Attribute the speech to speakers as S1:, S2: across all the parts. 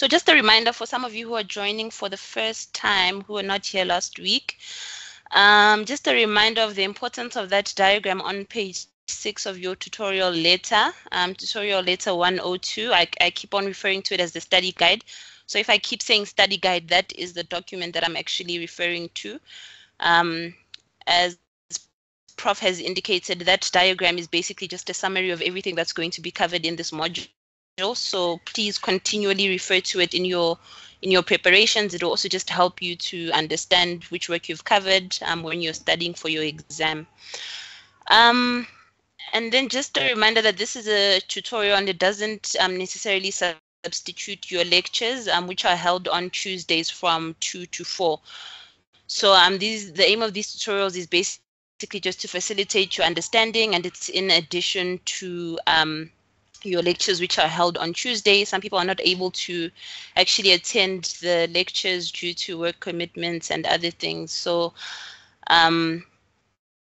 S1: So just a reminder for some of you who are joining for the first time, who were not here last week, just a reminder of the importance of that diagram on page 6 of your tutorial letter, tutorial letter 102. I keep on referring to it as the study guide. So if I keep saying study guide, that is the document that I'm actually referring to. As Prof has indicated, that diagram is basically just a summary of everything that's going to be covered in this module. So please continually refer to it in your preparations. It will also just help you to understand which work you've covered when you're studying for your exam. And then just a reminder that this is a tutorial and it doesn't necessarily substitute your lectures, which are held on Tuesdays from 2 to 4. So the aim of these tutorials is basically just to facilitate your understanding, and it's in addition to your lectures, which are held on Tuesday. Some people are not able to actually attend the lectures due to work commitments and other things. So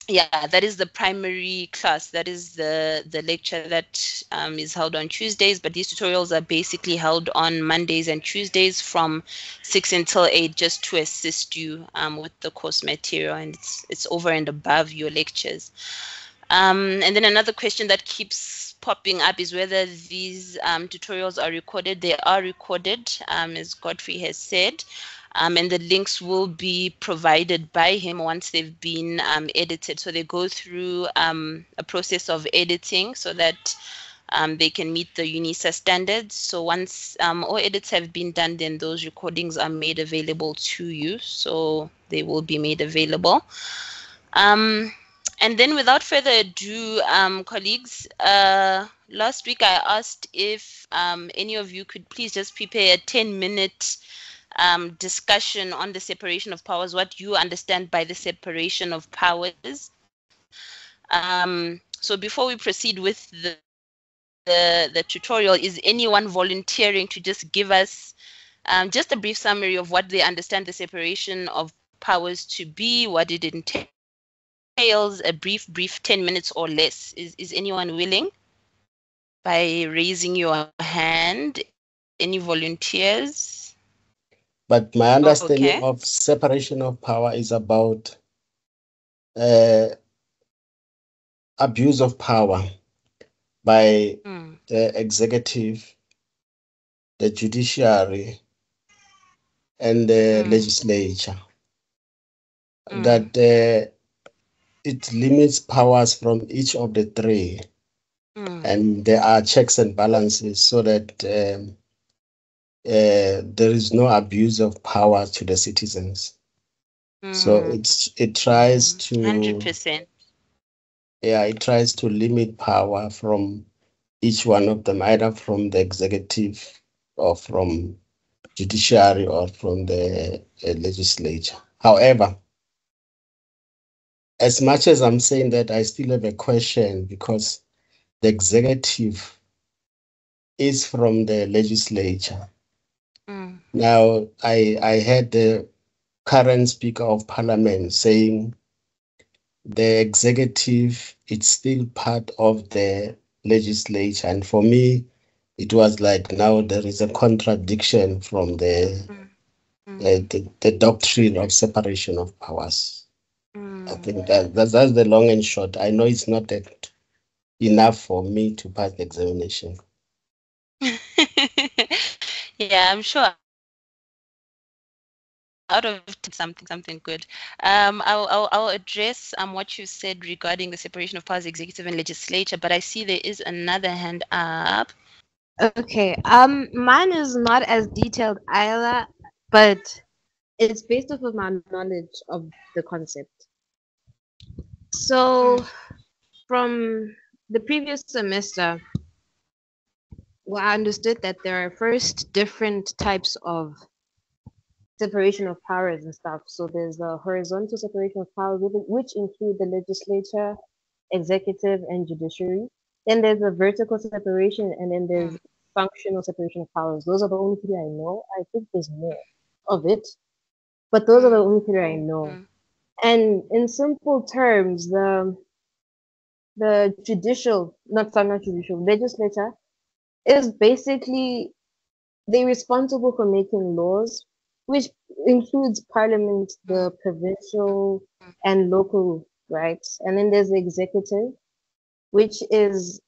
S1: yeah, that is the primary class. That is the lecture that is held on Tuesdays, but these tutorials are basically held on Mondays and Tuesdays from 6 until 8, just to assist you with the course material, and it's over and above your lectures. And then another question that keeps popping up is whether these tutorials are recorded. They are recorded, as Godfrey has said. And the links will be provided by him once they've been edited. So they go through a process of editing so that they can meet the UNISA standards. So once all edits have been done, then those recordings are made available to you. So they will be made available. And then without further ado, colleagues, last week I asked if any of you could please just prepare a 10-minute discussion on the separation of powers, what you understand by the separation of powers. So before we proceed with the tutorial, is anyone volunteering to just give us just a brief summary of what they understand the separation of powers to be, what it entails, a brief 10 minutes or less? Is anyone willing? By raising your hand, any volunteers?
S2: But my understanding of separation of power is about abuse of power by the executive, the judiciary, and the legislature. That it limits powers from each of the three. And there are checks and balances so that there is no abuse of power to the citizens. So it tries to
S1: 100%.
S2: Yeah, it tries to limit power from each one of them, either from the executive or from judiciary or from the legislature. However, as much as I'm saying that, I still have a question, because the executive is from the legislature. Now, I heard the current Speaker of Parliament saying the executive, it's still part of the legislature. And for me, it was like, now there is a contradiction from the doctrine of separation of powers. I think that's the long and short. I know it's not that enough for me to pass the examination.
S1: Yeah, I'm sure out of something good. I'll address what you said regarding the separation of powers, executive and legislature, but I see there is another hand up.
S3: Okay, mine is not as detailed either, but it's based off of my knowledge of the concept. So from the previous semester, well, I understood that there are first different types of separation of powers and stuff. So there's the horizontal separation of powers, which include the legislature, executive, and judiciary. Then there's a vertical separation, and then there's functional separation of powers. Those are the only three I know. I think there's more of it, but those are the only three I know. And in simple terms, the legislature is basically they're responsible for making laws, which includes parliament, the provincial and local rights. And then there's the executive, which is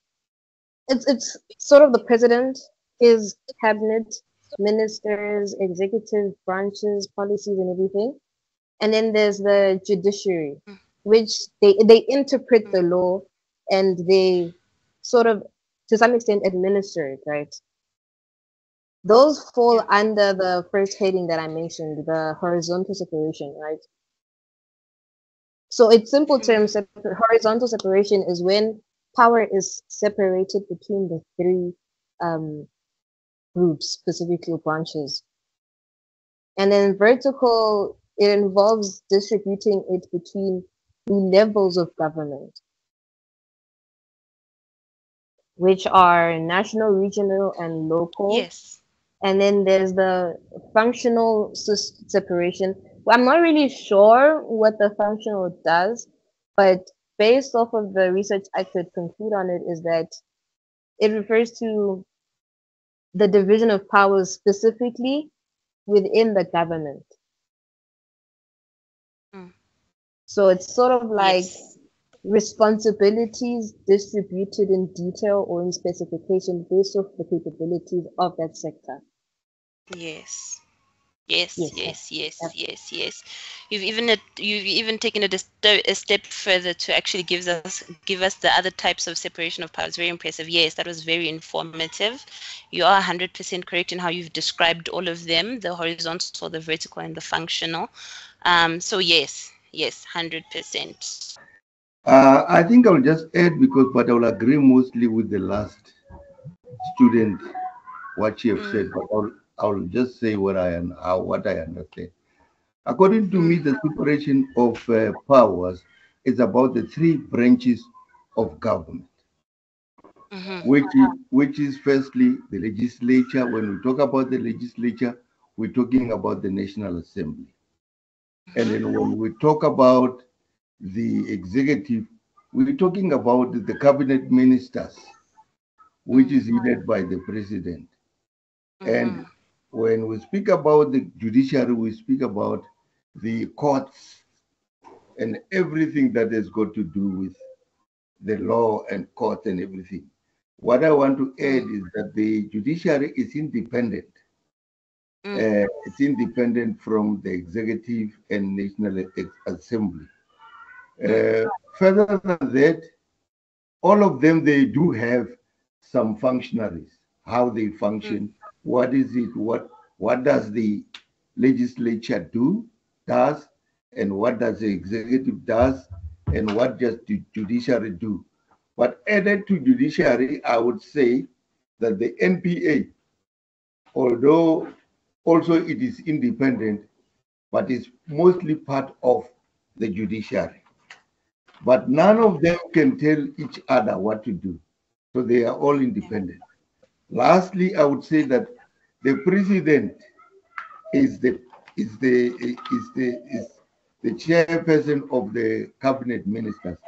S3: it's sort of the president, his cabinet, ministers, executive branches, policies and everything. And then there's the judiciary, which they interpret the law and they sort of to some extent administer it, right? Those fall under the first heading that I mentioned, the horizontal separation, right? So in simple terms, horizontal separation is when power is separated between the three groups, specifically branches. And then vertical, it involves distributing it between the levels of government, which are national, regional, and local.
S1: Yes.
S3: And then there's the functional separation. Well, I'm not really sure what the functional does, but based off of the research I could conclude on it is that it refers to the division of powers specifically within the government. So it's sort of like
S1: Yes.
S3: responsibilities distributed in detail or in specification based off the capabilities of that sector.
S1: Yes. Yes,
S3: Yes,
S1: yes, yes,
S3: that's
S1: yes, yes. You've even taken it a step further to actually give us the other types of separation of powers. Very impressive. Yes, that was very informative. You are 100% correct in how you've described all of them, the horizontal, the vertical, and the functional. So yes, 100%.
S4: I think I'll just add but I will agree mostly with the last student what she have said, but I'll just say what I understand. According to me, the separation of powers is about the three branches of government, which is firstly the legislature. When we talk about the legislature, we're talking about the National Assembly. And then when we talk about the executive, we're talking about the cabinet ministers, which is headed by the president. And when we speak about the judiciary, we speak about the courts and everything that has got to do with the law and court and everything. What I want to add is that the judiciary is independent. It's independent from the executive and national assembly. Further than that, all of them, they do have some functionaries, how they function, what is it, what does the legislature does, and what does the executive does, and what does the judiciary do. But added to judiciary, I would say that the NPA, although also it is independent, but it's mostly part of the judiciary. But none of them can tell each other what to do. So they are all independent. Lastly, I would say that the president is the chairperson of the cabinet ministers.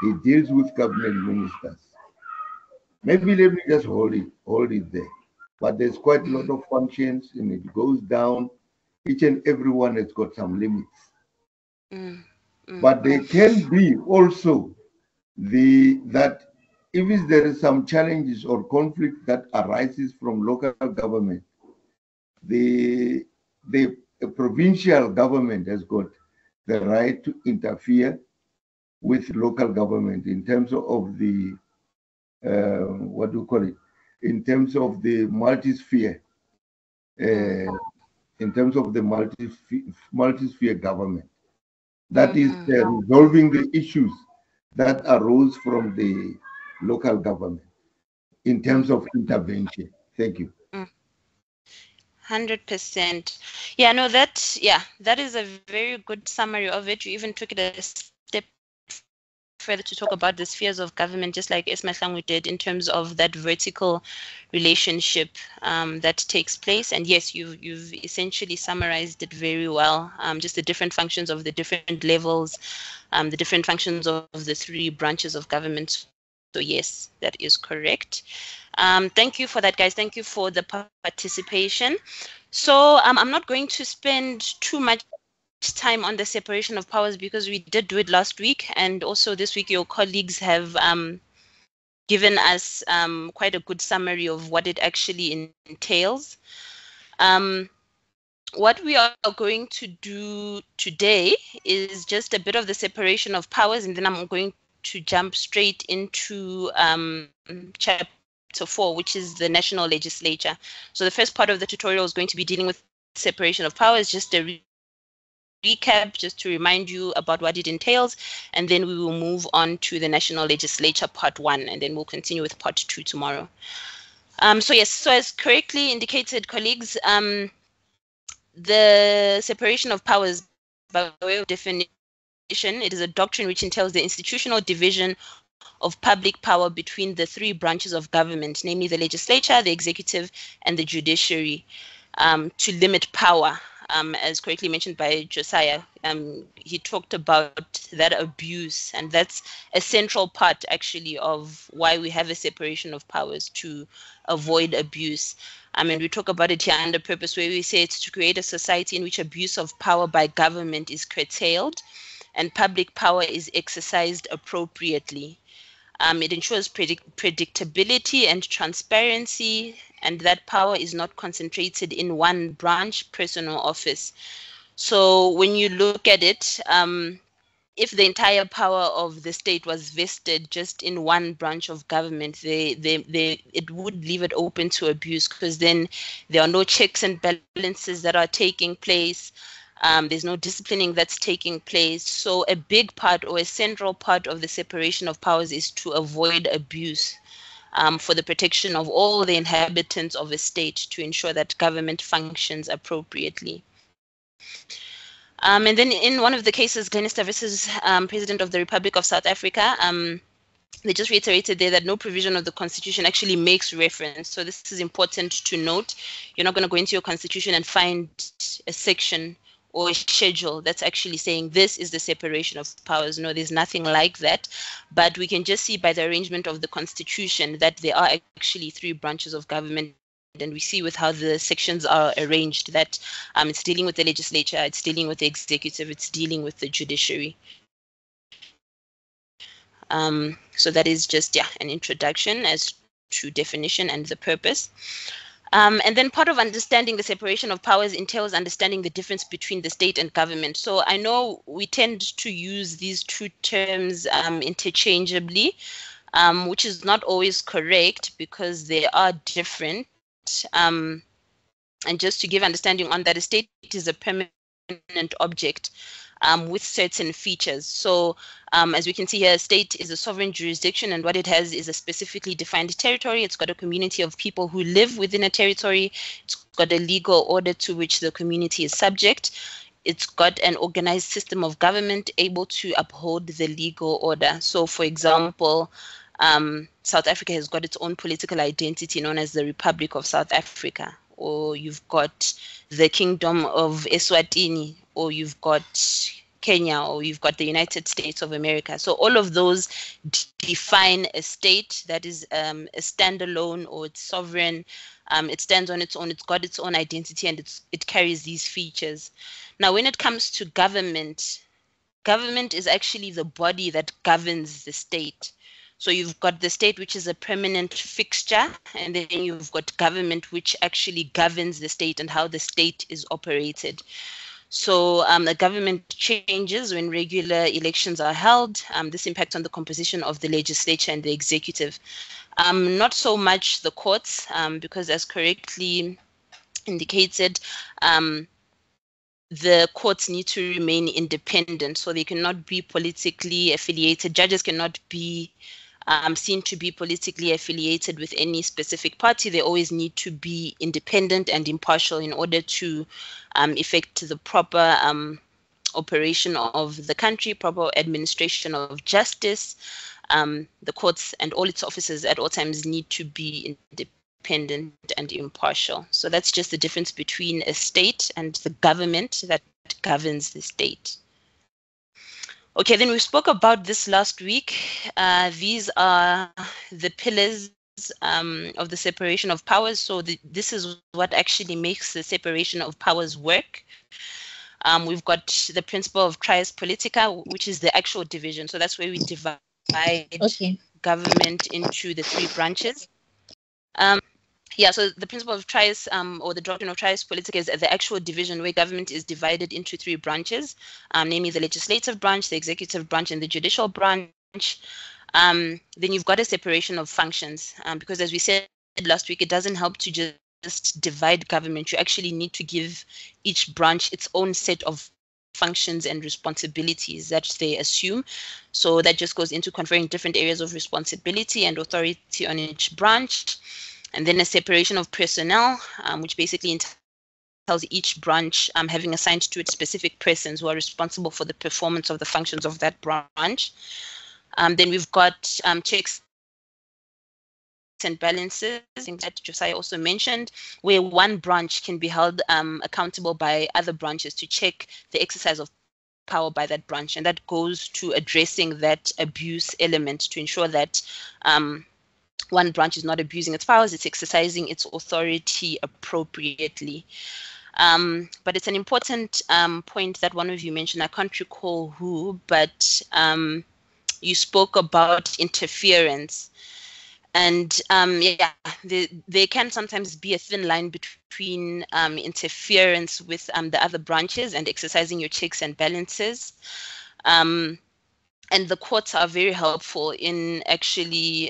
S4: He deals with cabinet ministers. Maybe let me just hold it there. But there's quite a lot of functions and it goes down. Each and every one has got some limits. But there can be also that if there is some challenges or conflict that arises from local government, the provincial government has got the right to interfere with local government in terms of the what do you call it? In terms of the multi-sphere, in terms of the multi-sphere government, that is resolving the issues that arose from the local government in terms of intervention. Thank you.
S1: 100%. Yeah, no, that is a very good summary of it. You even took it a step further to talk about the spheres of government, just like Esma Hlangwe did, in terms of that vertical relationship that takes place. And yes, you've essentially summarized it very well. Just the different functions of the different levels, the different functions of the three branches of government. So yes, that is correct. Thank you for that, guys. Thank you for the participation. So I'm not going to spend too much time on the separation of powers because we did do it last week, and also this week your colleagues have given us quite a good summary of what it actually entails. What we are going to do today is just a bit of the separation of powers, and then I'm going to jump straight into chapter 4, which is the national legislature. So the first part of the tutorial is going to be dealing with separation of powers, just a recap, just to remind you about what it entails, and then we will move on to the national legislature part 1, and then we'll continue with part 2 tomorrow. So yes, so as correctly indicated, colleagues, the separation of powers, by way of definition, it is a doctrine which entails the institutional division of public power between the three branches of government, namely the legislature, the executive, and the judiciary, to limit power. As correctly mentioned by Josiah, he talked about that abuse, and that's a central part actually of why we have a separation of powers, to avoid abuse. And we talk about it here under purpose, where we say it's to create a society in which abuse of power by government is curtailed and public power is exercised appropriately. It ensures predictability and transparency, and that power is not concentrated in one branch, person, or office. So when you look at it, if the entire power of the state was vested just in one branch of government, it would leave it open to abuse, because then there are no checks and balances that are taking place. There's no disciplining that's taking place. So a big part, or a central part, of the separation of powers is to avoid abuse, for the protection of all the inhabitants of a state, to ensure that government functions appropriately. And then in one of the cases, Glenister versus President of the Republic of South Africa, they just reiterated there that no provision of the Constitution actually makes reference. So this is important to note. You're not going to go into your Constitution and find a section or a schedule that's actually saying this is the separation of powers. No, there's nothing like that. But we can just see by the arrangement of the Constitution that there are actually three branches of government. And we see with how the sections are arranged that it's dealing with the legislature, it's dealing with the executive, it's dealing with the judiciary. So that is just, an introduction as to definition and the purpose. And then part of understanding the separation of powers entails understanding the difference between the state and government. So I know we tend to use these two terms interchangeably, which is not always correct because they are different. And just to give understanding on that, a state is a permanent object with certain features. So as we can see here, a state is a sovereign jurisdiction, and what it has is a specifically defined territory. It's got a community of people who live within a territory. It's got a legal order to which the community is subject. It's got an organized system of government able to uphold the legal order. So for example, South Africa has got its own political identity known as the Republic of South Africa, or you've got the Kingdom of Eswatini, or you've got Kenya, or you've got the United States of America. So all of those define a state that is a standalone, or it's sovereign. It stands on its own. It's got its own identity, and it carries these features. Now, when it comes to government, government is actually the body that governs the state. So you've got the state, which is a permanent fixture, and then you've got government, which actually governs the state and how the state is operated. So the government changes when regular elections are held. This impacts on the composition of the legislature and the executive. Not so much the courts, because as correctly indicated, the courts need to remain independent, so they cannot be politically affiliated. Judges cannot be seen to be politically affiliated with any specific party. They always need to be independent and impartial in order to effect the proper operation of the country, proper administration of justice. The courts and all its officers at all times need to be independent and impartial. So that's just the difference between a state and the government that governs the state. Okay, then we spoke about this last week. These are the pillars of the separation of powers. So this is what actually makes the separation of powers work. We've got the principle of trias politica, which is the actual division. So that's where we divide government into the three branches. Yeah, so the principle of trias, or the doctrine of trias politica, is the actual division where government is divided into three branches, namely the legislative branch, the executive branch, and the judicial branch. Then you've got a separation of functions, because as we said last week, it doesn't help to just divide government. You actually need to give each branch its own set of functions and responsibilities that they assume. So that just goes into conferring different areas of responsibility and authority on each branch. And then a separation of personnel, which basically entails each branch having assigned to it specific persons who are responsible for the performance of the functions of that branch. Then we've got checks and balances, things that Josiah also mentioned, where one branch can be held accountable by other branches to check the exercise of power by that branch. And that goes to addressing that abuse element to ensure that one branch is not abusing its powers, it's exercising its authority appropriately. But it's an important point that one of you mentioned, I can't recall who, but you spoke about interference. And yeah, there can sometimes be a thin line between interference with the other branches and exercising your checks and balances. And the courts are very helpful in actually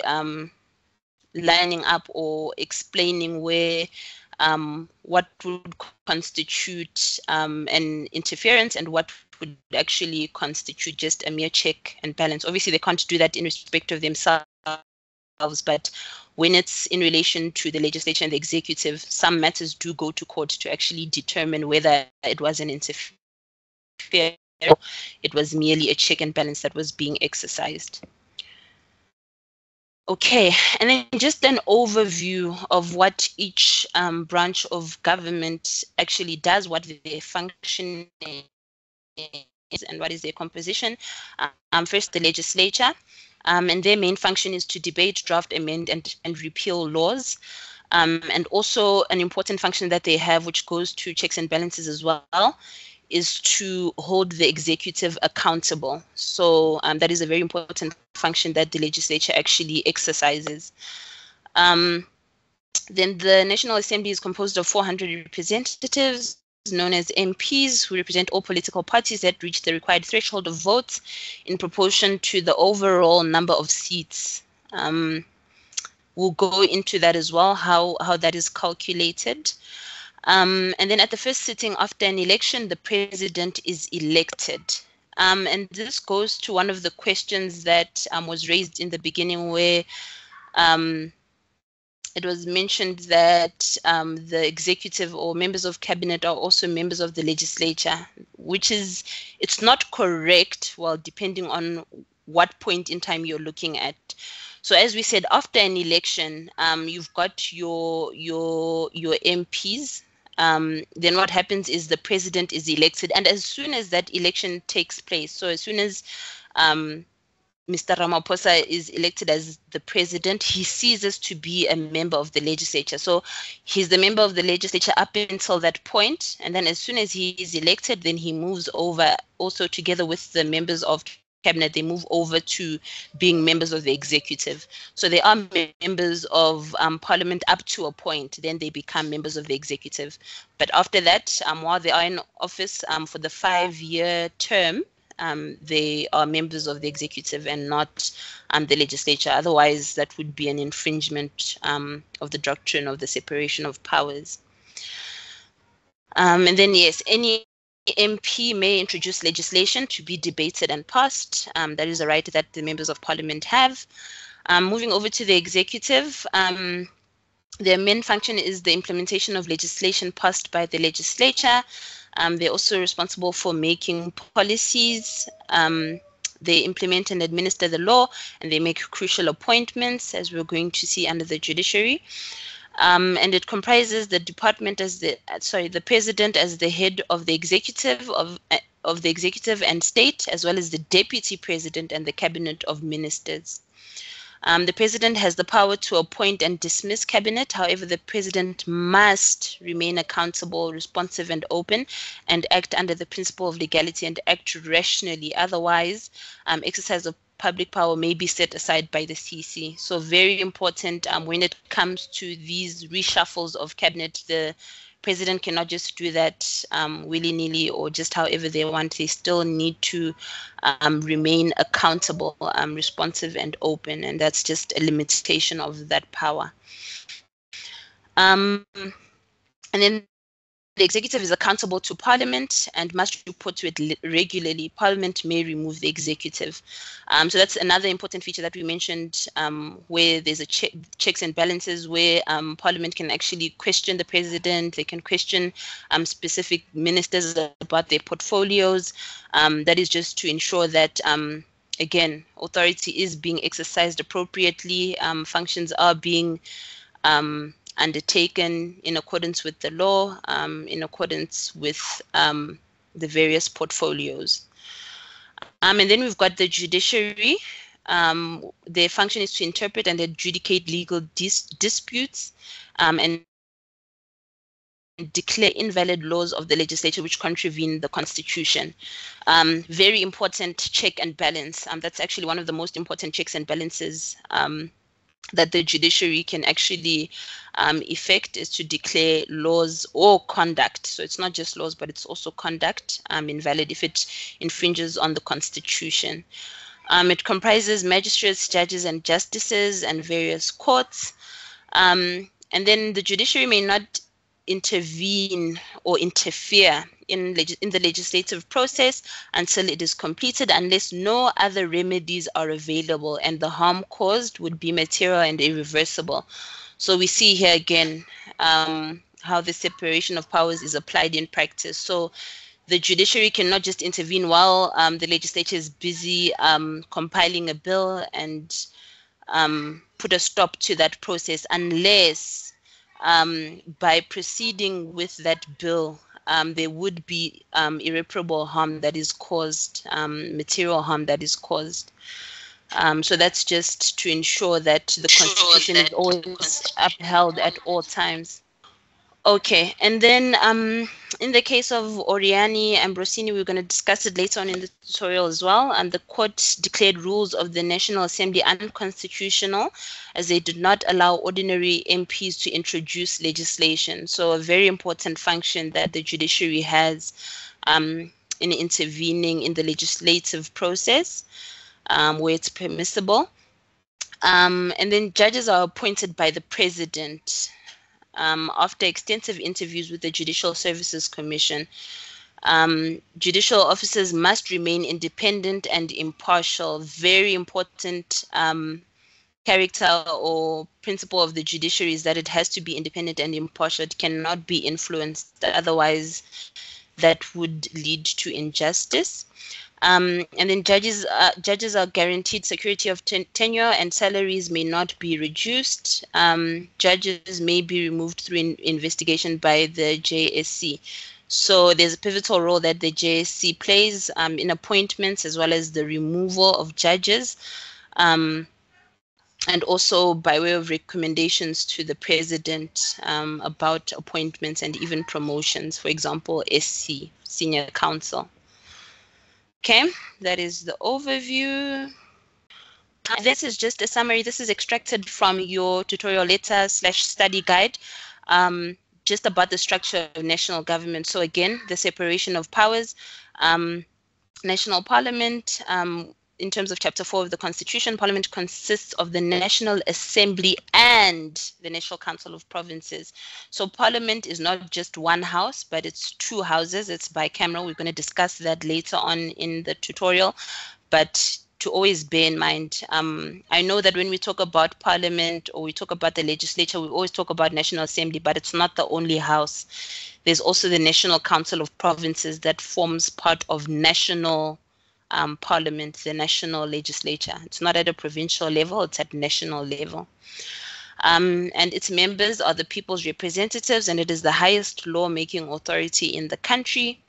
S1: lining up or explaining where what would constitute an interference and what would actually constitute just a mere check and balance. Obviously, they can't do that in respect of themselves, but when it's in relation to the legislature and the executive, some matters do go to court to actually determine whether it was an interference or it was merely a check and balance that was being exercised. Okay, and then just an overview of what each branch of government actually does, what their function is, and what is their composition. First, the legislature, and their main function is to debate, draft, amend, and repeal laws. And also an important function that they have, which goes to checks and balances as well, is to hold the executive accountable. So that is a very important function that the legislature actually exercises. Then the National Assembly is composed of 400 representatives, known as MPs, who represent all political parties that reach the required threshold of votes in proportion to the overall number of seats. We'll go into that as well, how that is calculated. And then at the first sitting after an election, the president is elected. And this goes to one of the questions that was raised in the beginning, where it was mentioned that the executive or members of cabinet are also members of the legislature, which is, it's not correct, well, depending on what point in time you're looking at. So as we said, after an election, you've got your MPs. Then what happens is the president is elected, and as soon as that election takes place, so as soon as Mr. Ramaphosa is elected as the president, he ceases to be a member of the legislature. So he's the member of the legislature up until that point, and then as soon as he is elected, then he moves over, also together with the members of cabinet, they move over to being members of the executive. So they are members of parliament up to a point, then they become members of the executive. But after that, while they are in office for the 5-year term, they are members of the executive and not the legislature. Otherwise, that would be an infringement of the doctrine of the separation of powers. And then, yes, any MP may introduce legislation to be debated and passed. That is a right that the members of parliament have. Moving over to the executive, their main function is the implementation of legislation passed by the legislature. They're also responsible for making policies. They implement and administer the law, and they make crucial appointments, as we're going to see under the judiciary. And it comprises the department as the president as the head of the executive of the executive and state, as well as the deputy president and the cabinet of ministers. The president has the power to appoint and dismiss cabinet. However, the president must remain accountable, responsive, and open, and act under the principle of legality and act rationally. Otherwise, exercise of public power may be set aside by the CC. So very important when it comes to these reshuffles of cabinet, the president cannot just do that willy-nilly or just however they want. They still need to remain accountable, responsive, and open, and that's just a limitation of that power. And then the executive is accountable to Parliament and must report to it regularly. Parliament may remove the executive. So that's another important feature that we mentioned, where there's a checks and balances, where Parliament can actually question the president. They can question specific ministers about their portfolios. That is just to ensure that, again, authority is being exercised appropriately. Functions are being undertaken in accordance with the law, in accordance with the various portfolios. And then we've got the judiciary. Their function is to interpret and adjudicate legal disputes and declare invalid laws of the legislature which contravene the constitution. Very important check and balance. That's actually one of the most important checks and balances that the judiciary can actually effect, is to declare laws or conduct. So it's not just laws, but it's also conduct invalid if it infringes on the constitution. It comprises magistrates, judges, and justices, and various courts. And then the judiciary may not intervene or interfere in the legislative process until it is completed, unless no other remedies are available and the harm caused would be material and irreversible. So we see here again how the separation of powers is applied in practice. So the judiciary cannot just intervene while the legislature is busy compiling a bill and put a stop to that process, unless by proceeding with that bill, there would be irreparable harm that is caused, material harm that is caused. So that's just to ensure that the Constitution is always upheld at all times. Okay, and then in the case of Oriani and Brosini, we're going to discuss it later on in the tutorial as well. And the court declared rules of the National Assembly unconstitutional, as they did not allow ordinary MPs to introduce legislation. So a very important function that the judiciary has in intervening in the legislative process where it's permissible. And then judges are appointed by the president. After extensive interviews with the Judicial Services Commission. Judicial officers must remain independent and impartial. Very important character or principle of the judiciary is that it has to be independent and impartial. It cannot be influenced, otherwise that would lead to injustice. And then judges are guaranteed security of tenure, and salaries may not be reduced. Judges may be removed through investigation by the JSC. So there's a pivotal role that the JSC plays in appointments as well as the removal of judges, and also by way of recommendations to the president about appointments and even promotions, for example, SC, Senior Counsel. Okay, that is the overview. This is just a summary. This is extracted from your tutorial letter / study guide, just about the structure of national government. So again, the separation of powers, national parliament, in terms of Chapter 4 of the Constitution, Parliament consists of the National Assembly and the National Council of Provinces. So Parliament is not just one house, but it's two houses. It's bicameral. We're going to discuss that later on in the tutorial. But to always bear in mind, I know that when we talk about Parliament or we talk about the legislature, we always talk about National Assembly, but it's not the only house. There's also the National Council of Provinces that forms part of national Parliament, the national legislature. It's not at a provincial level, it's at national level. And its members are the people's representatives, and it is the highest lawmaking authority in the country.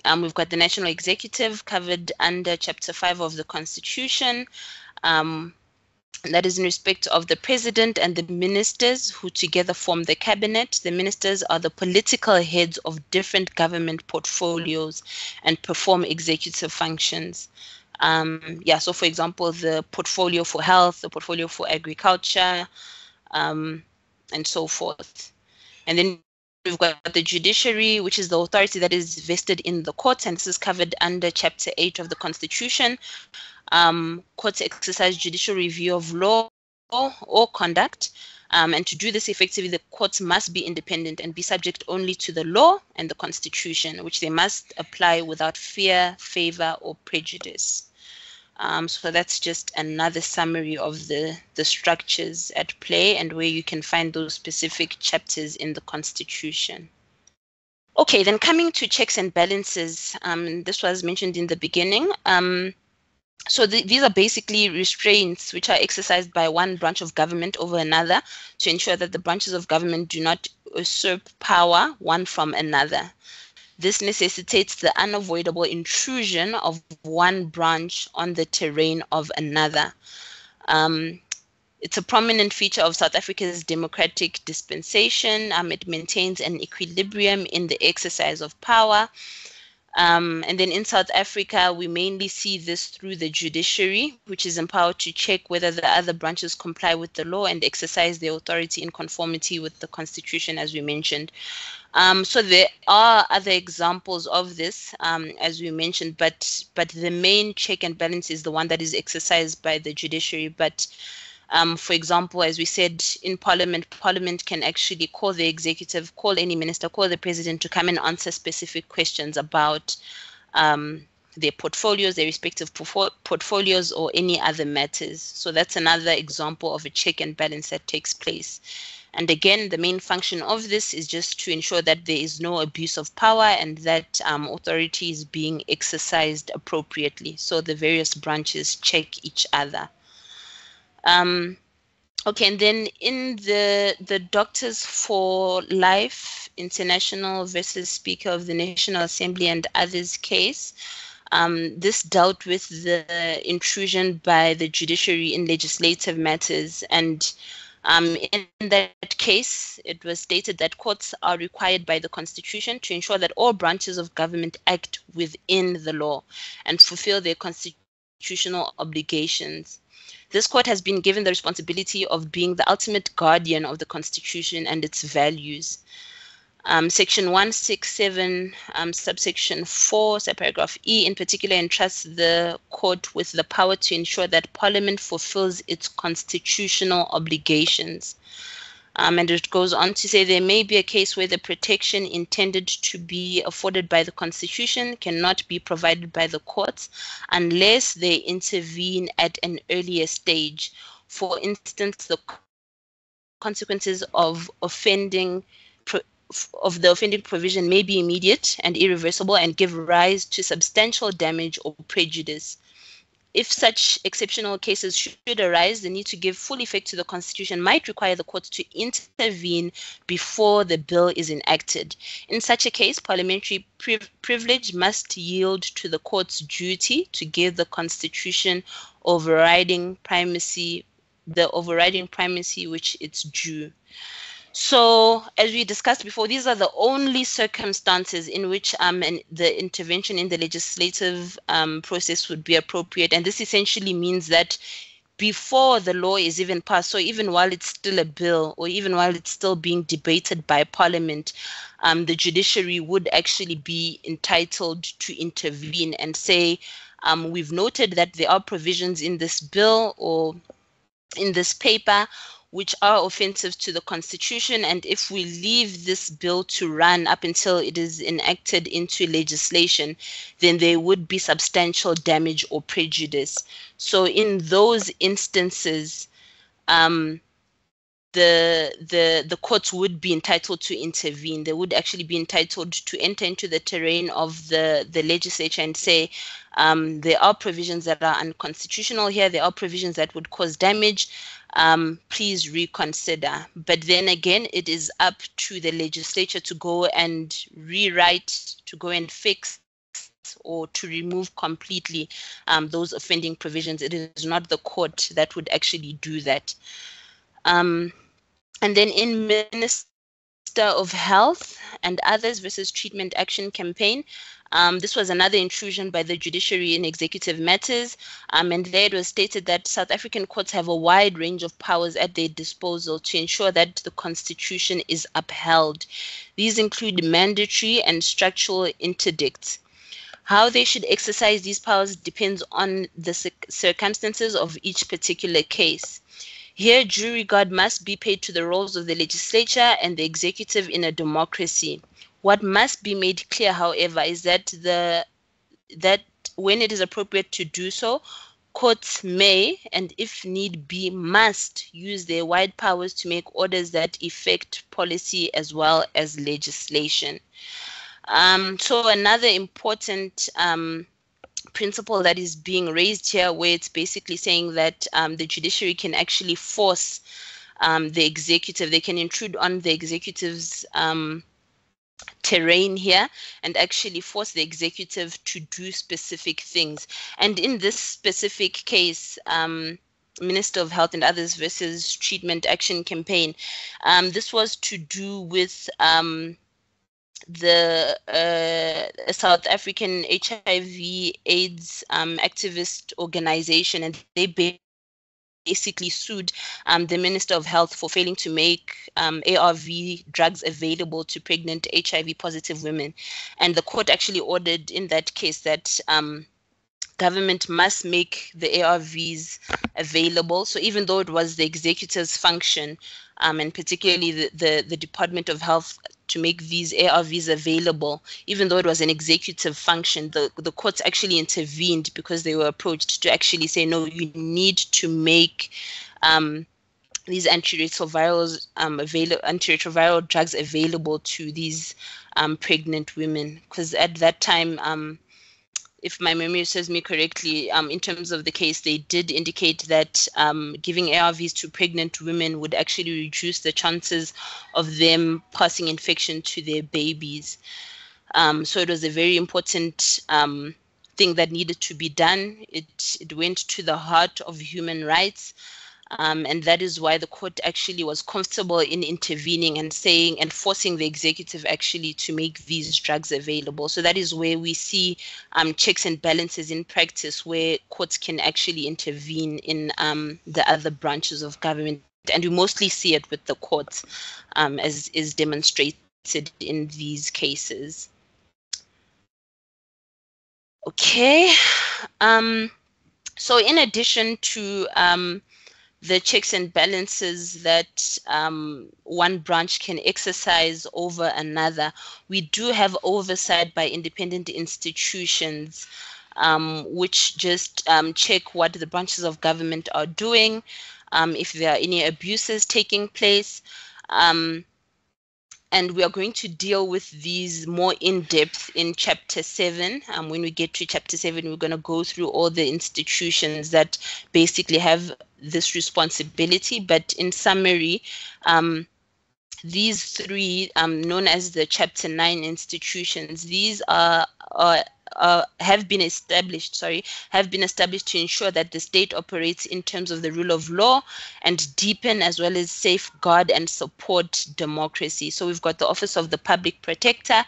S1: We've got the national executive covered under Chapter 5 of the Constitution. That is in respect of the president and the ministers who together form the cabinet. The ministers are the political heads of different government portfolios and perform executive functions. So for example, the portfolio for health, the portfolio for agriculture, and so forth. And then we've got the judiciary, which is the authority that is vested in the courts, and this is covered under Chapter 8 of the Constitution. Courts exercise judicial review of law or conduct, and to do this effectively, the courts must be independent and be subject only to the law and the Constitution, which they must apply without fear, favor, or prejudice. So that's just another summary of the structures at play and where you can find those specific chapters in the Constitution. Okay, then coming to checks and balances, this was mentioned in the beginning. So these are basically restraints which are exercised by one branch of government over another to ensure that the branches of government do not usurp power one from another. This necessitates the unavoidable intrusion of one branch on the terrain of another. It's a prominent feature of South Africa's democratic dispensation. It maintains an equilibrium in the exercise of power. And then in South Africa, we mainly see this through the judiciary, which is empowered to check whether the other branches comply with the law and exercise their authority in conformity with the Constitution, as we mentioned. So there are other examples of this, as we mentioned, but the main check and balance is the one that is exercised by the judiciary. But for example, as we said, in Parliament can actually call the executive, call any minister, call the president to come and answer specific questions about their portfolios, their respective portfolios, or any other matters. So that's another example of a check and balance that takes place. And again, the main function of this is just to ensure that there is no abuse of power and that authority is being exercised appropriately. So the various branches check each other. Okay, and then in the Doctors for Life International versus Speaker of the National Assembly and others case, this dealt with the intrusion by the judiciary in legislative matters. And in that case, it was stated that courts are required by the Constitution to ensure that all branches of government act within the law and fulfill their constitutional obligations. This court has been given the responsibility of being the ultimate guardian of the Constitution and its values. Section 167, subsection 4, subparagraph E, in particular, entrusts the court with the power to ensure that Parliament fulfills its constitutional obligations. And it goes on to say there may be a case where the protection intended to be afforded by the Constitution cannot be provided by the courts unless they intervene at an earlier stage. For instance, the consequences of the offending provision may be immediate and irreversible and give rise to substantial damage or prejudice. If such exceptional cases should arise, the need to give full effect to the Constitution might require the courts to intervene before the bill is enacted. In such a case, parliamentary privilege must yield to the court's duty to give the Constitution overriding primacy which it's due. So, as we discussed before, these are the only circumstances in which the intervention in the legislative process would be appropriate. And this essentially means that before the law is even passed, so even while it's still a bill or even while it's still being debated by Parliament, the judiciary would actually be entitled to intervene and say, we've noted that there are provisions in this bill or in this paper which are offensive to the Constitution, and if we leave this bill to run up until it is enacted into legislation, then there would be substantial damage or prejudice. So in those instances, the courts would be entitled to intervene. They would actually be entitled to enter into the terrain of the legislature and say, there are provisions that are unconstitutional here, there are provisions that would cause damage, please reconsider. But then again, it is up to the legislature to go and rewrite, to go and fix or to remove completely those offending provisions. It is not the court that would actually do that. And then in Minister of Health and Others versus Treatment Action Campaign, this was another intrusion by the judiciary in executive matters, and there it was stated that South African courts have a wide range of powers at their disposal to ensure that the Constitution is upheld. These include mandatory and structural interdicts. How they should exercise these powers depends on the circumstances of each particular case. Here, due regard must be paid to the roles of the legislature and the executive in a democracy. What must be made clear, however, is that when it is appropriate to do so, courts may, and if need be, must use their wide powers to make orders that effect policy as well as legislation. So another important principle that is being raised here, where it's basically saying that the judiciary can actually force the executive, they can intrude on the executive's terrain here and actually force the executive to do specific things. And in this specific case, Minister of Health and Others versus Treatment Action Campaign, this was to do with the South African HIV/AIDS activist organization, and they basically sued the Minister of Health for failing to make ARV drugs available to pregnant HIV-positive women. And the court actually ordered in that case that government must make the ARVs available. So even though it was the executive's function, and particularly the Department of Health, to make these ARVs available, even though it was an executive function, the courts actually intervened because they were approached to actually say, no, you need to make these antiretroviral drugs available to these pregnant women. Because at that time, if my memory serves me correctly, in terms of the case, they did indicate that giving ARVs to pregnant women would actually reduce the chances of them passing infection to their babies. So it was a very important thing that needed to be done. It went to the heart of human rights. And that is why the court actually was comfortable in intervening and saying and forcing the executive actually to make these drugs available. So that is where we see checks and balances in practice, where courts can actually intervene in the other branches of government. And we mostly see it with the courts, as is demonstrated in these cases. Okay. So in addition to the checks and balances that one branch can exercise over another, we do have oversight by independent institutions, which just check what the branches of government are doing, if there are any abuses taking place. And we are going to deal with these more in depth in Chapter 7. When we get to Chapter 7, we're going to go through all the institutions that basically have this responsibility. But in summary, these three, known as the Chapter 9 institutions, these have been established to ensure that the state operates in terms of the rule of law and deepen as well as safeguard and support democracy. So we've got the Office of the Public Protector,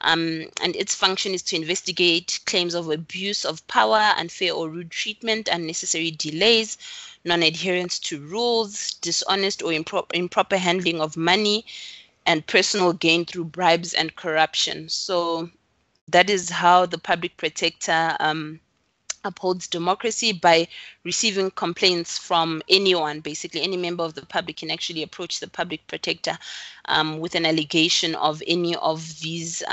S1: and its function is to investigate claims of abuse of power, unfair or rude treatment, unnecessary delays, non-adherence to rules, dishonest or improper handling of money, and personal gain through bribes and corruption. So that is how the public protector upholds democracy, by receiving complaints from anyone. Basically, any member of the public can actually approach the public protector with an allegation of any of these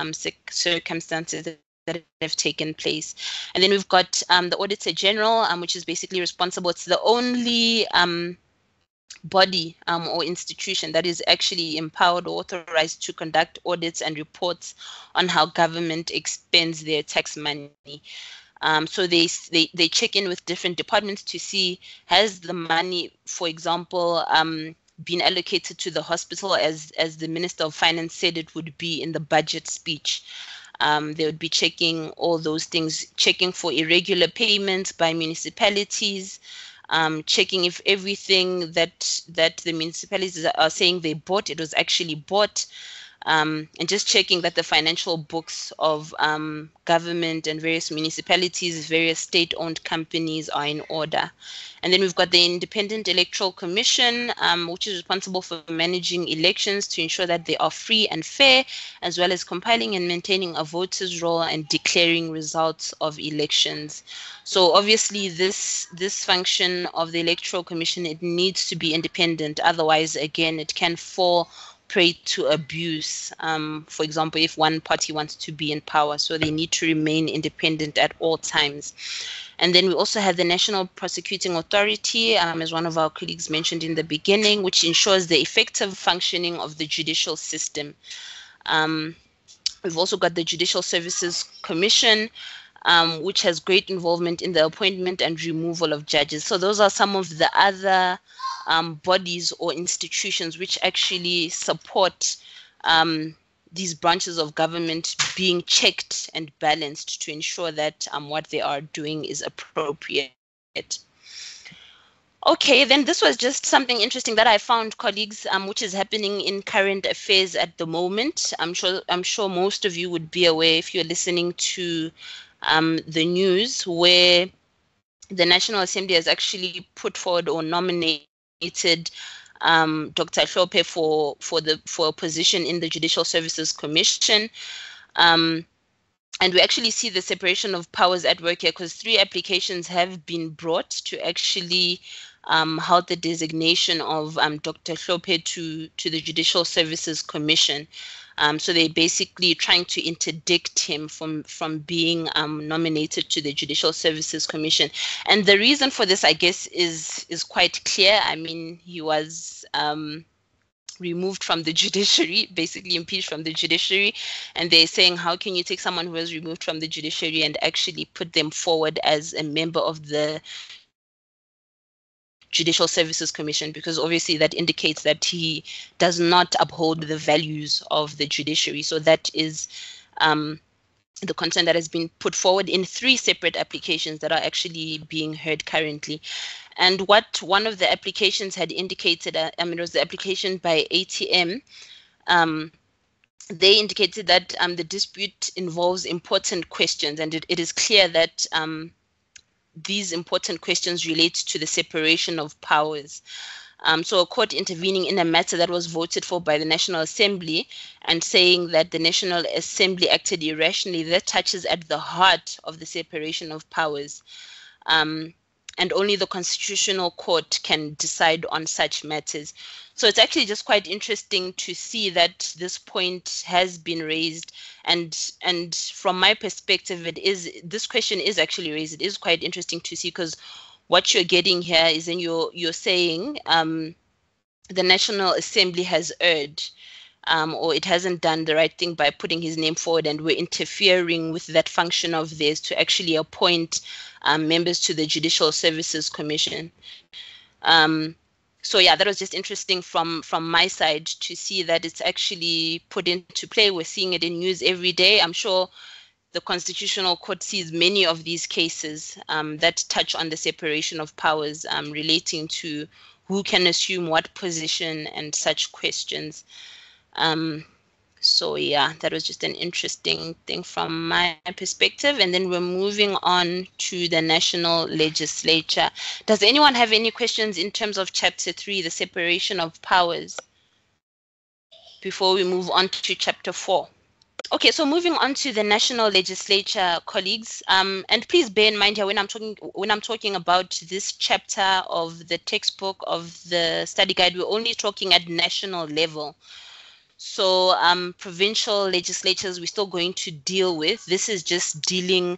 S1: circumstances that have taken place. And then we've got the Auditor General, which is basically responsible. It's the only body or institution that is actually empowered or authorized to conduct audits and reports on how government expends their tax money. So they check in with different departments to see, has the money, for example, been allocated to the hospital as the Minister of Finance said it would be in the budget speech. They would be checking all those things, checking for irregular payments by municipalities, checking if everything that the municipalities are saying they bought, it was actually bought. And just checking that the financial books of government and various municipalities, various state-owned companies are in order. And then we've got the Independent Electoral Commission, which is responsible for managing elections to ensure that they are free and fair, as well as compiling and maintaining a voter's roll and declaring results of elections. So obviously this function of the Electoral Commission, it needs to be independent. Otherwise, again, it can fall prey to abuse. For example, if one party wants to be in power, so they need to remain independent at all times. And then we also have the National Prosecuting Authority, as one of our colleagues mentioned in the beginning, which ensures the effective functioning of the judicial system. We've also got the Judicial Services Commission, which has great involvement in the appointment and removal of judges. So those are some of the other bodies or institutions which actually support these branches of government being checked and balanced to ensure that what they are doing is appropriate. Okay, then this was just something interesting that I found, colleagues, which is happening in current affairs at the moment. I'm sure most of you would be aware if you're listening to the news, where the National Assembly has actually put forward or nominated Dr. Hlophe for a position in the Judicial Services Commission. And we actually see the separation of powers at work here, because 3 applications have been brought to actually halt the designation of Dr. Hlophe to the Judicial Services Commission. So they're basically trying to interdict him from being nominated to the Judicial Services Commission. And the reason for this, I guess, is quite clear. I mean, he was removed from the judiciary, basically impeached from the judiciary, and they're saying, how can you take someone who was removed from the judiciary and actually put them forward as a member of the Judicial Services Commission, because obviously that indicates that he does not uphold the values of the judiciary. So that is the concern that has been put forward in 3 separate applications that are actually being heard currently. And what one of the applications had indicated, it was the application by ATM, they indicated that the dispute involves important questions, and it is clear that these important questions relate to the separation of powers. So a court intervening in a matter that was voted for by the National Assembly and saying that the National Assembly acted irrationally, that touches at the heart of the separation of powers. And only the Constitutional Court can decide on such matters. So it's actually just quite interesting to see that this point has been raised, and from my perspective, this question is actually raised. It is quite interesting to see, because what you're getting here is, then you're saying the National Assembly has erred, or it hasn't done the right thing by putting his name forward, and we're interfering with that function of theirs to actually appoint members to the Judicial Services Commission. So yeah, that was just interesting from my side to see that it's actually put into play. We're seeing it in news every day. I'm sure the Constitutional Court sees many of these cases that touch on the separation of powers, relating to who can assume what position and such questions. So yeah, that was just an interesting thing from my perspective. And then we're moving on to the National Legislature. Does anyone have any questions in terms of Chapter 3, the separation of powers, before we move on to Chapter 4? Okay, so moving on to the National Legislature, colleagues, and please bear in mind here when I'm talking about this chapter of the textbook of the study guide, we're only talking at national level. So provincial legislatures we're still going to deal with. This is just dealing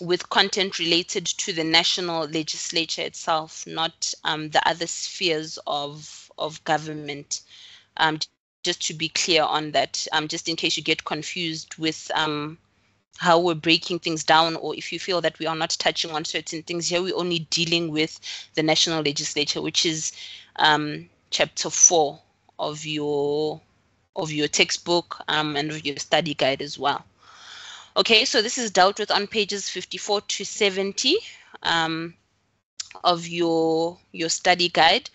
S1: with content related to the national legislature itself, not the other spheres of government. Just to be clear on that, just in case you get confused with how we're breaking things down, or if you feel that we are not touching on certain things here, we're only dealing with the national legislature, which is chapter 4 of your your textbook and of your study guide as well. Okay, so this is dealt with on pages 54 to 70 of your study guide.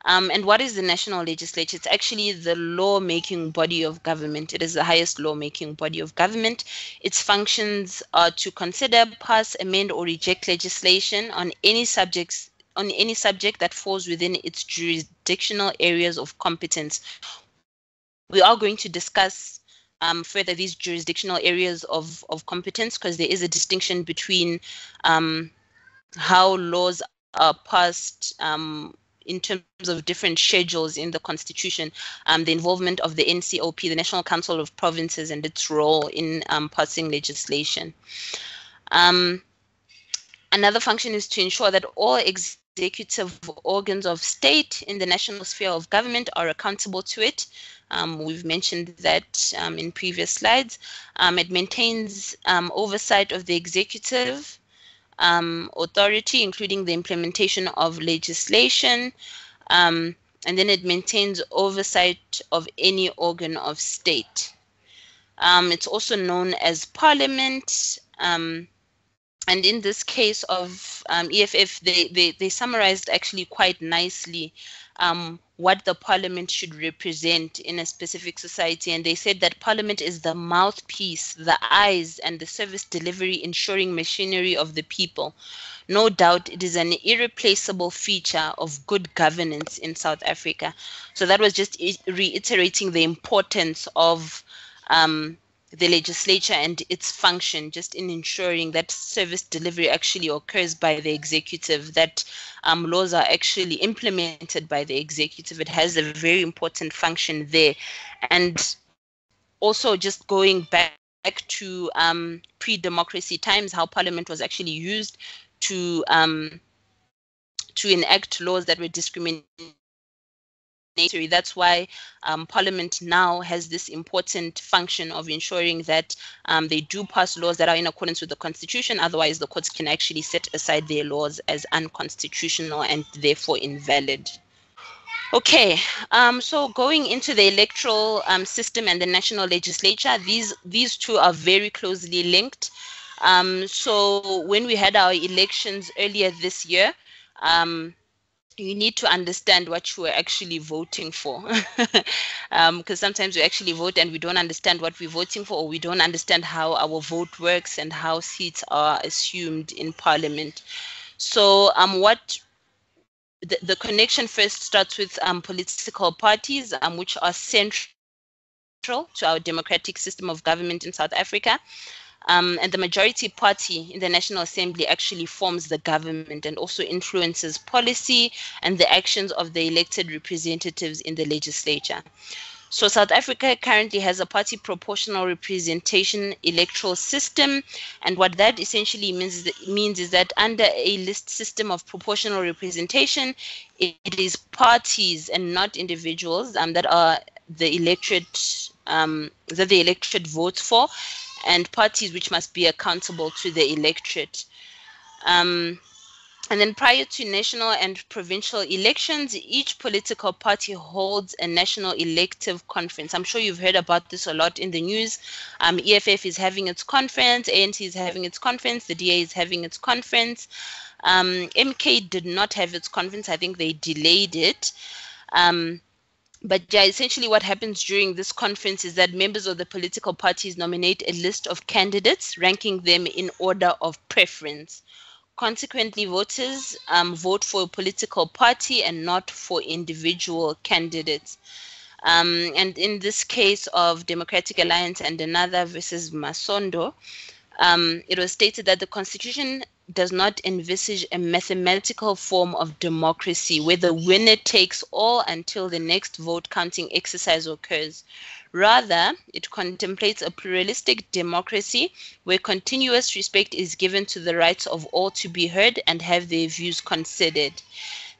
S1: And what is the national legislature? It's actually the lawmaking body of government. It is the highest lawmaking body of government. Its functions are to consider, pass, amend, or reject legislation on any subject that falls within its jurisdictional areas of competence. We are going to discuss further these jurisdictional areas of competence, because there is a distinction between how laws are passed in terms of different schedules in the Constitution, the involvement of the NCOP, the National Council of Provinces, and its role in passing legislation. Another function is to ensure that all executive organs of state in the national sphere of government are accountable to it. We've mentioned that in previous slides. It maintains oversight of the executive authority, including the implementation of legislation, and then it maintains oversight of any organ of state. It's also known as Parliament, and in this case of EFF, they summarized actually quite nicely what the Parliament should represent in a specific society. And they said that Parliament is the mouthpiece, the eyes, and the service delivery ensuring machinery of the people. No doubt it is an irreplaceable feature of good governance in South Africa. So that was just reiterating the importance of the legislature and its function, just in ensuring that service delivery actually occurs by the executive, that laws are actually implemented by the executive. It has a very important function there. And also just going back to pre-democracy times, how Parliament was actually used to enact laws that were discriminatory. That's why Parliament now has this important function of ensuring that they do pass laws that are in accordance with the Constitution. Otherwise, the courts can actually set aside their laws as unconstitutional and therefore invalid. Okay, so going into the electoral system and the national legislature, these two are very closely linked. So when we had our elections earlier this year, you need to understand what you are actually voting for, because sometimes we actually vote and we don't understand what we're voting for, or we don't understand how our vote works and how seats are assumed in Parliament. So what the connection first starts with political parties, which are central to our democratic system of government in South Africa. And the majority party in the National Assembly actually forms the government and also influences policy and the actions of the elected representatives in the legislature. So South Africa currently has a party proportional representation electoral system, and what that essentially means is that under a list system of proportional representation, it is parties and not individuals that are the electorate votes for, and parties which must be accountable to the electorate. And then prior to national and provincial elections, each political party holds a national elective conference. I'm sure you've heard about this a lot in the news. EFF is having its conference, ANC is having its conference, the DA is having its conference. MK did not have its conference. I think they delayed it. But yeah, essentially what happens during this conference is that members of the political parties nominate a list of candidates, ranking them in order of preference. Consequently, voters vote for a political party and not for individual candidates. And in this case of Democratic Alliance and another versus Masondo, it was stated that the Constitution does not envisage a mathematical form of democracy where the winner takes all until the next vote counting exercise occurs. Rather, it contemplates a pluralistic democracy where continuous respect is given to the rights of all to be heard and have their views considered.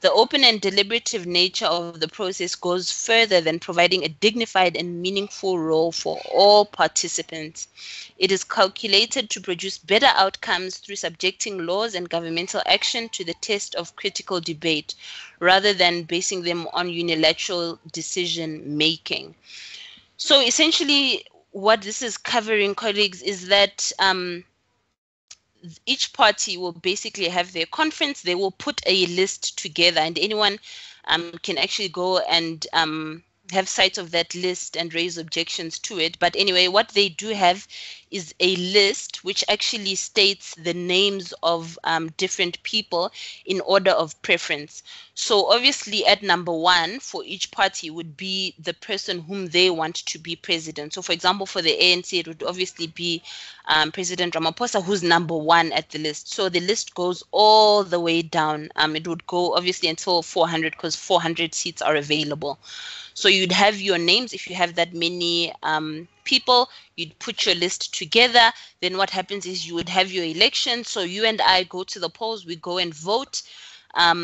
S1: The open and deliberative nature of the process goes further than providing a dignified and meaningful role for all participants. It is calculated to produce better outcomes through subjecting laws and governmental action to the test of critical debate, rather than basing them on unilateral decision-making. So essentially, what this is covering, colleagues, is that each party will basically have their conference. They will put a list together, and anyone can actually go and have sight of that list and raise objections to it. But anyway, what they do have is a list which actually states the names of different people in order of preference. So obviously at number 1 for each party would be the person whom they want to be president. So for example, for the ANC, it would obviously be President Ramaphosa, who's number 1 at the list. So the list goes all the way down. It would go obviously until 400, because 400 seats are available. So you'd have your names. If you have that many people, you'd put your list together. Then what happens is you would have your election. So you and I go to the polls, we go and vote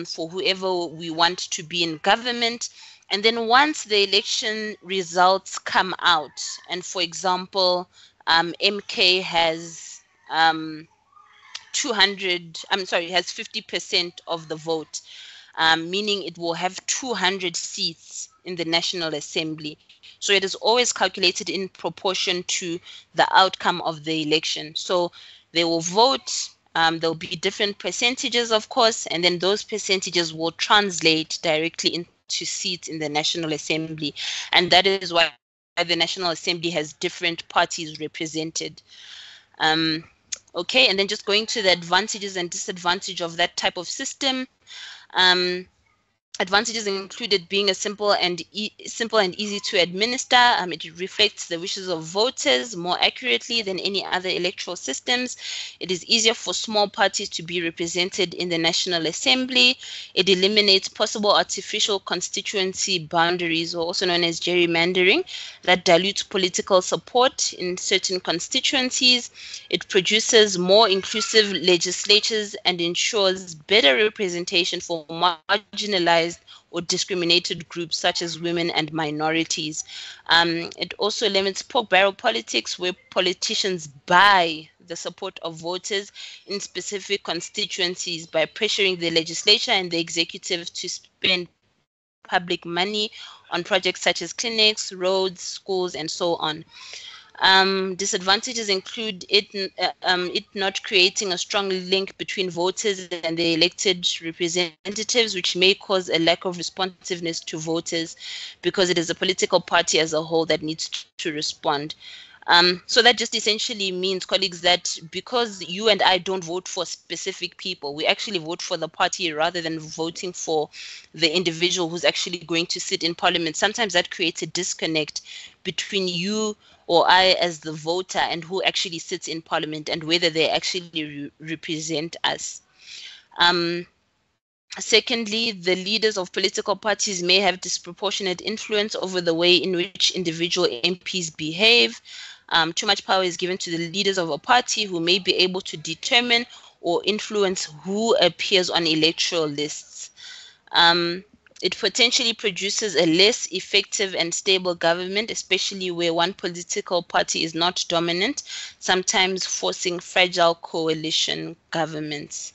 S1: for whoever we want to be in government. And then once the election results come out, and for example, MK has 50% of the vote, meaning it will have 200 seats in the National Assembly. So it is always calculated in proportion to the outcome of the election. So they will vote, there'll be different percentages, of course, and then those percentages will translate directly into seats in the National Assembly. And that is why the National Assembly has different parties represented. Okay, and then just going to the advantages and disadvantages of that type of system. Advantages included being a simple and easy to administer. It reflects the wishes of voters more accurately than any other electoral systems. It is easier for small parties to be represented in the National Assembly. It eliminates possible artificial constituency boundaries, or also known as gerrymandering, that dilutes political support in certain constituencies. It produces more inclusive legislatures and ensures better representation for marginalized or discriminated groups such as women and minorities. It also limits pork barrel politics, where politicians buy the support of voters in specific constituencies by pressuring the legislature and the executive to spend public money on projects such as clinics, roads, schools, and so on. Disadvantages include it not creating a strong link between voters and the elected representatives, which may cause a lack of responsiveness to voters, because it is a political party as a whole that needs to respond. So that just essentially means, colleagues, that because you and I don't vote for specific people, we actually vote for the party rather than voting for the individual who's actually going to sit in parliament. Sometimes that creates a disconnect between you or I as the voter and who actually sits in parliament and whether they actually represent us. Secondly, the leaders of political parties may have disproportionate influence over the way in which individual MPs behave. Too much power is given to the leaders of a party, who may be able to determine or influence who appears on electoral lists. It potentially produces a less effective and stable government, especially where one political party is not dominant, sometimes forcing fragile coalition governments.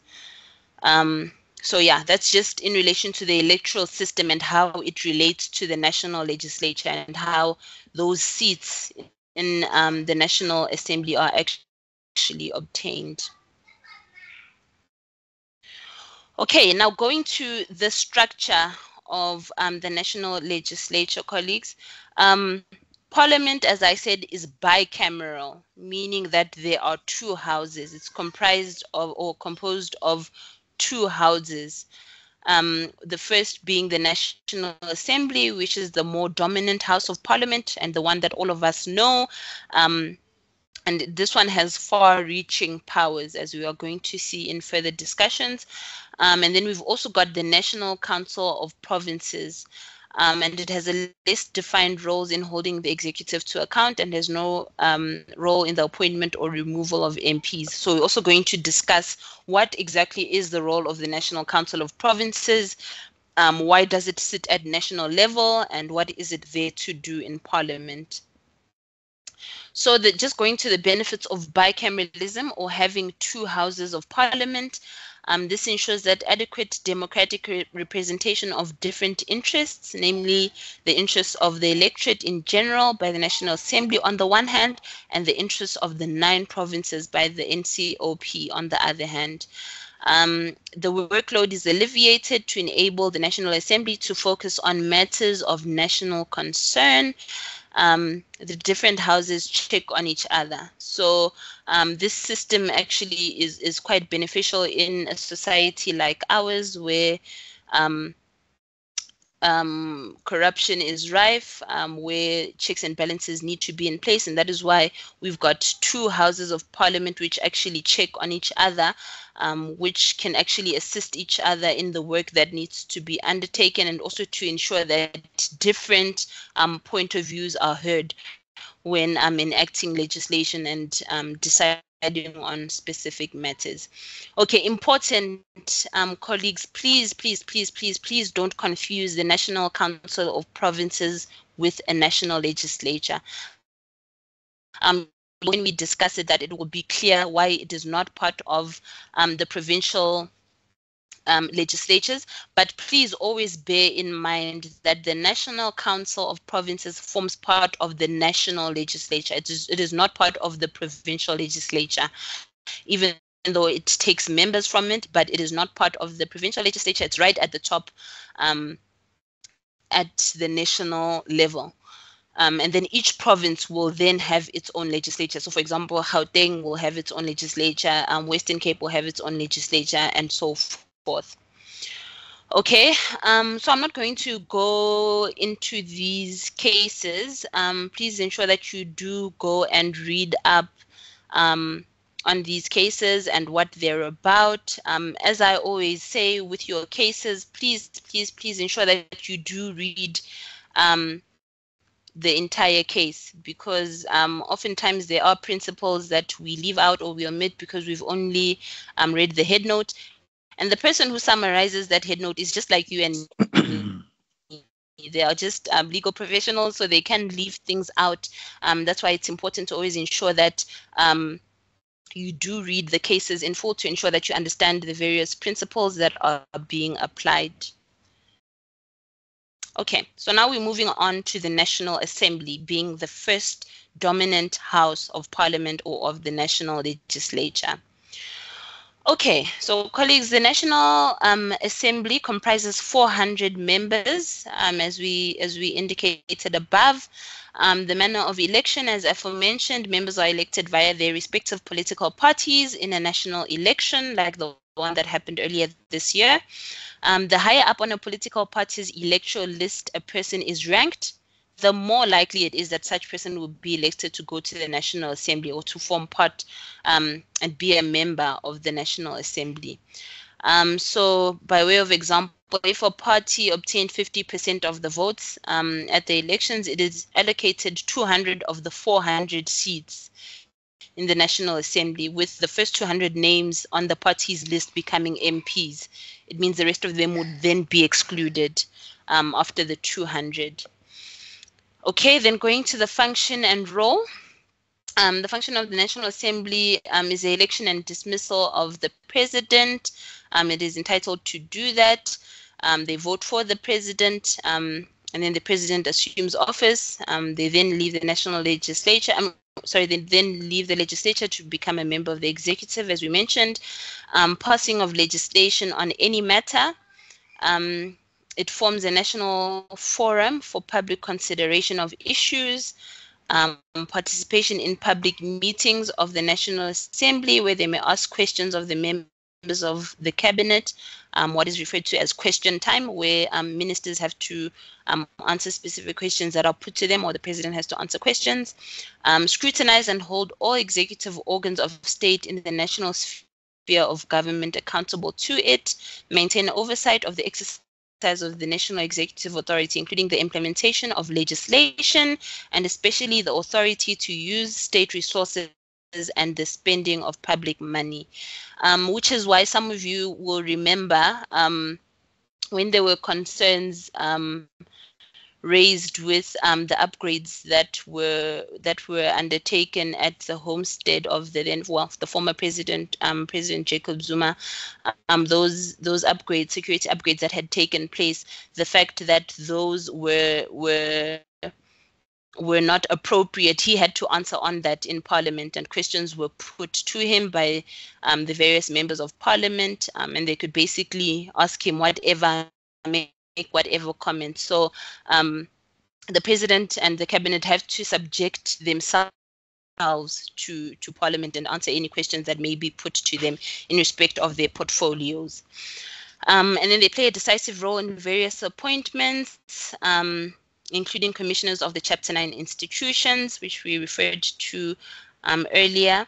S1: So yeah, that's just in relation to the electoral system and how it relates to the national legislature and how those seats in the National Assembly are actually obtained. Okay, now going to the structure of the national legislature, colleagues. Parliament, as I said, is bicameral, meaning that there are two houses. It's comprised of or composed of two houses. The first being the National Assembly, which is the more dominant house of parliament and the one that all of us know. And this one has far-reaching powers, as we are going to see in further discussions. And then we've also got the National Council of Provinces, and it has a less defined roles in holding the executive to account and has no role in the appointment or removal of MPs. So we're also going to discuss what exactly is the role of the National Council of Provinces, why does it sit at national level, and what is it there to do in Parliament. So just going to the benefits of bicameralism, or having two houses of parliament. This ensures that adequate democratic representation of different interests, namely the interests of the electorate in general by the National Assembly on the one hand, and the interests of the 9 provinces by the NCOP on the other hand. The workload is alleviated to enable the National Assembly to focus on matters of national concern. The different houses check on each other. So this system actually is quite beneficial in a society like ours where corruption is rife, where checks and balances need to be in place, and that is why we've got 2 houses of parliament which actually check on each other, which can actually assist each other in the work that needs to be undertaken, and also to ensure that different point of views are heard when enacting legislation and deciding on specific matters. Okay, important colleagues, please don't confuse the National Council of Provinces with a national legislature. When we discuss it, that it will be clear why it is not part of the provincial legislatures, but please always bear in mind that the National Council of Provinces forms part of the national legislature. It is not part of the provincial legislature, even though it takes members from it, but it is not part of the provincial legislature. It's right at the top at the national level. And then each province will then have its own legislature. So for example, Gauteng will have its own legislature, Western Cape will have its own legislature, and so forth. Okay, so I'm not going to go into these cases. Please ensure that you do go and read up on these cases and what they're about. As I always say with your cases, please ensure that you do read the entire case, because oftentimes there are principles that we leave out or we omit because we've only read the head note. And the person who summarizes that head note is just like you and me. They are just legal professionals, so they can leave things out. That's why it's important to always ensure that you do read the cases in full to ensure that you understand the various principles that are being applied. Okay, so now we're moving on to the National Assembly, being the first dominant house of parliament or of the national legislature. Okay, so colleagues, the National Assembly comprises 400 members, as we indicated above. The manner of election, as aforementioned, members are elected via their respective political parties in a national election, like the one that happened earlier this year. The higher up on a political party's electoral list a person is ranked, the more likely it is that such person will be elected to go to the National Assembly or to form part and be a member of the National Assembly. So by way of example, if a party obtained 50% of the votes at the elections, it is allocated 200 of the 400 seats in the National Assembly, with the first 200 names on the party's list becoming MPs. It means the rest of them would then be excluded after the 200. Okay, then going to the function and role. The function of the National Assembly is the election and dismissal of the president. It is entitled to do that. They vote for the president, and then the president assumes office. They then leave the national legislature. They then leave the legislature to become a member of the executive, as we mentioned. Passing of legislation on any matter. It forms a national forum for public consideration of issues. Participation in public meetings of the National Assembly, where they may ask questions of the members of the cabinet, what is referred to as question time, where ministers have to answer specific questions that are put to them, or the president has to answer questions. Scrutinize and hold all executive organs of state in the national sphere of government accountable to it. Maintain oversight of the exercise of the national executive authority, including the implementation of legislation, and especially the authority to use state resources and the spending of public money, which is why some of you will remember when there were concerns raised with the upgrades that were undertaken at the homestead of the former president, President Jacob Zuma. Those upgrades, security upgrades that had taken place, the fact that those were not appropriate, he had to answer on that in Parliament, and questions were put to him by the various members of Parliament, and they could basically ask him whatever, make whatever comments. So the President and the Cabinet have to subject themselves to Parliament and answer any questions that may be put to them in respect of their portfolios. And then they play a decisive role in various appointments, including commissioners of the Chapter 9 institutions, which we referred to earlier.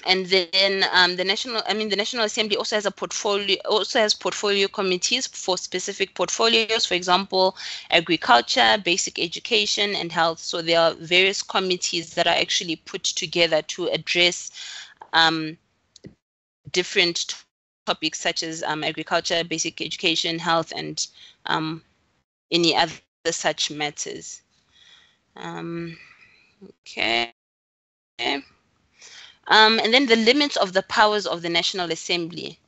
S1: And then the National Assembly also has portfolio committees for specific portfolios, for example, agriculture, basic education, and health. So there are various committees that are actually put together to address different topics such as agriculture, basic education, health, and any other such matters. Okay. And then the limits of the powers of the National Assembly.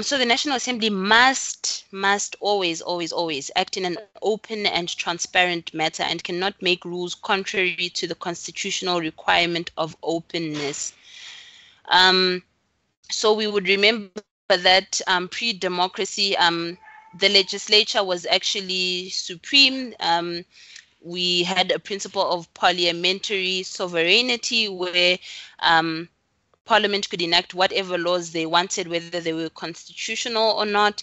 S1: So the National Assembly must always act in an open and transparent manner and cannot make rules contrary to the constitutional requirement of openness. So we would remember that pre-democracy, the legislature was actually supreme. We had a principle of parliamentary sovereignty where Parliament could enact whatever laws they wanted, whether they were constitutional or not.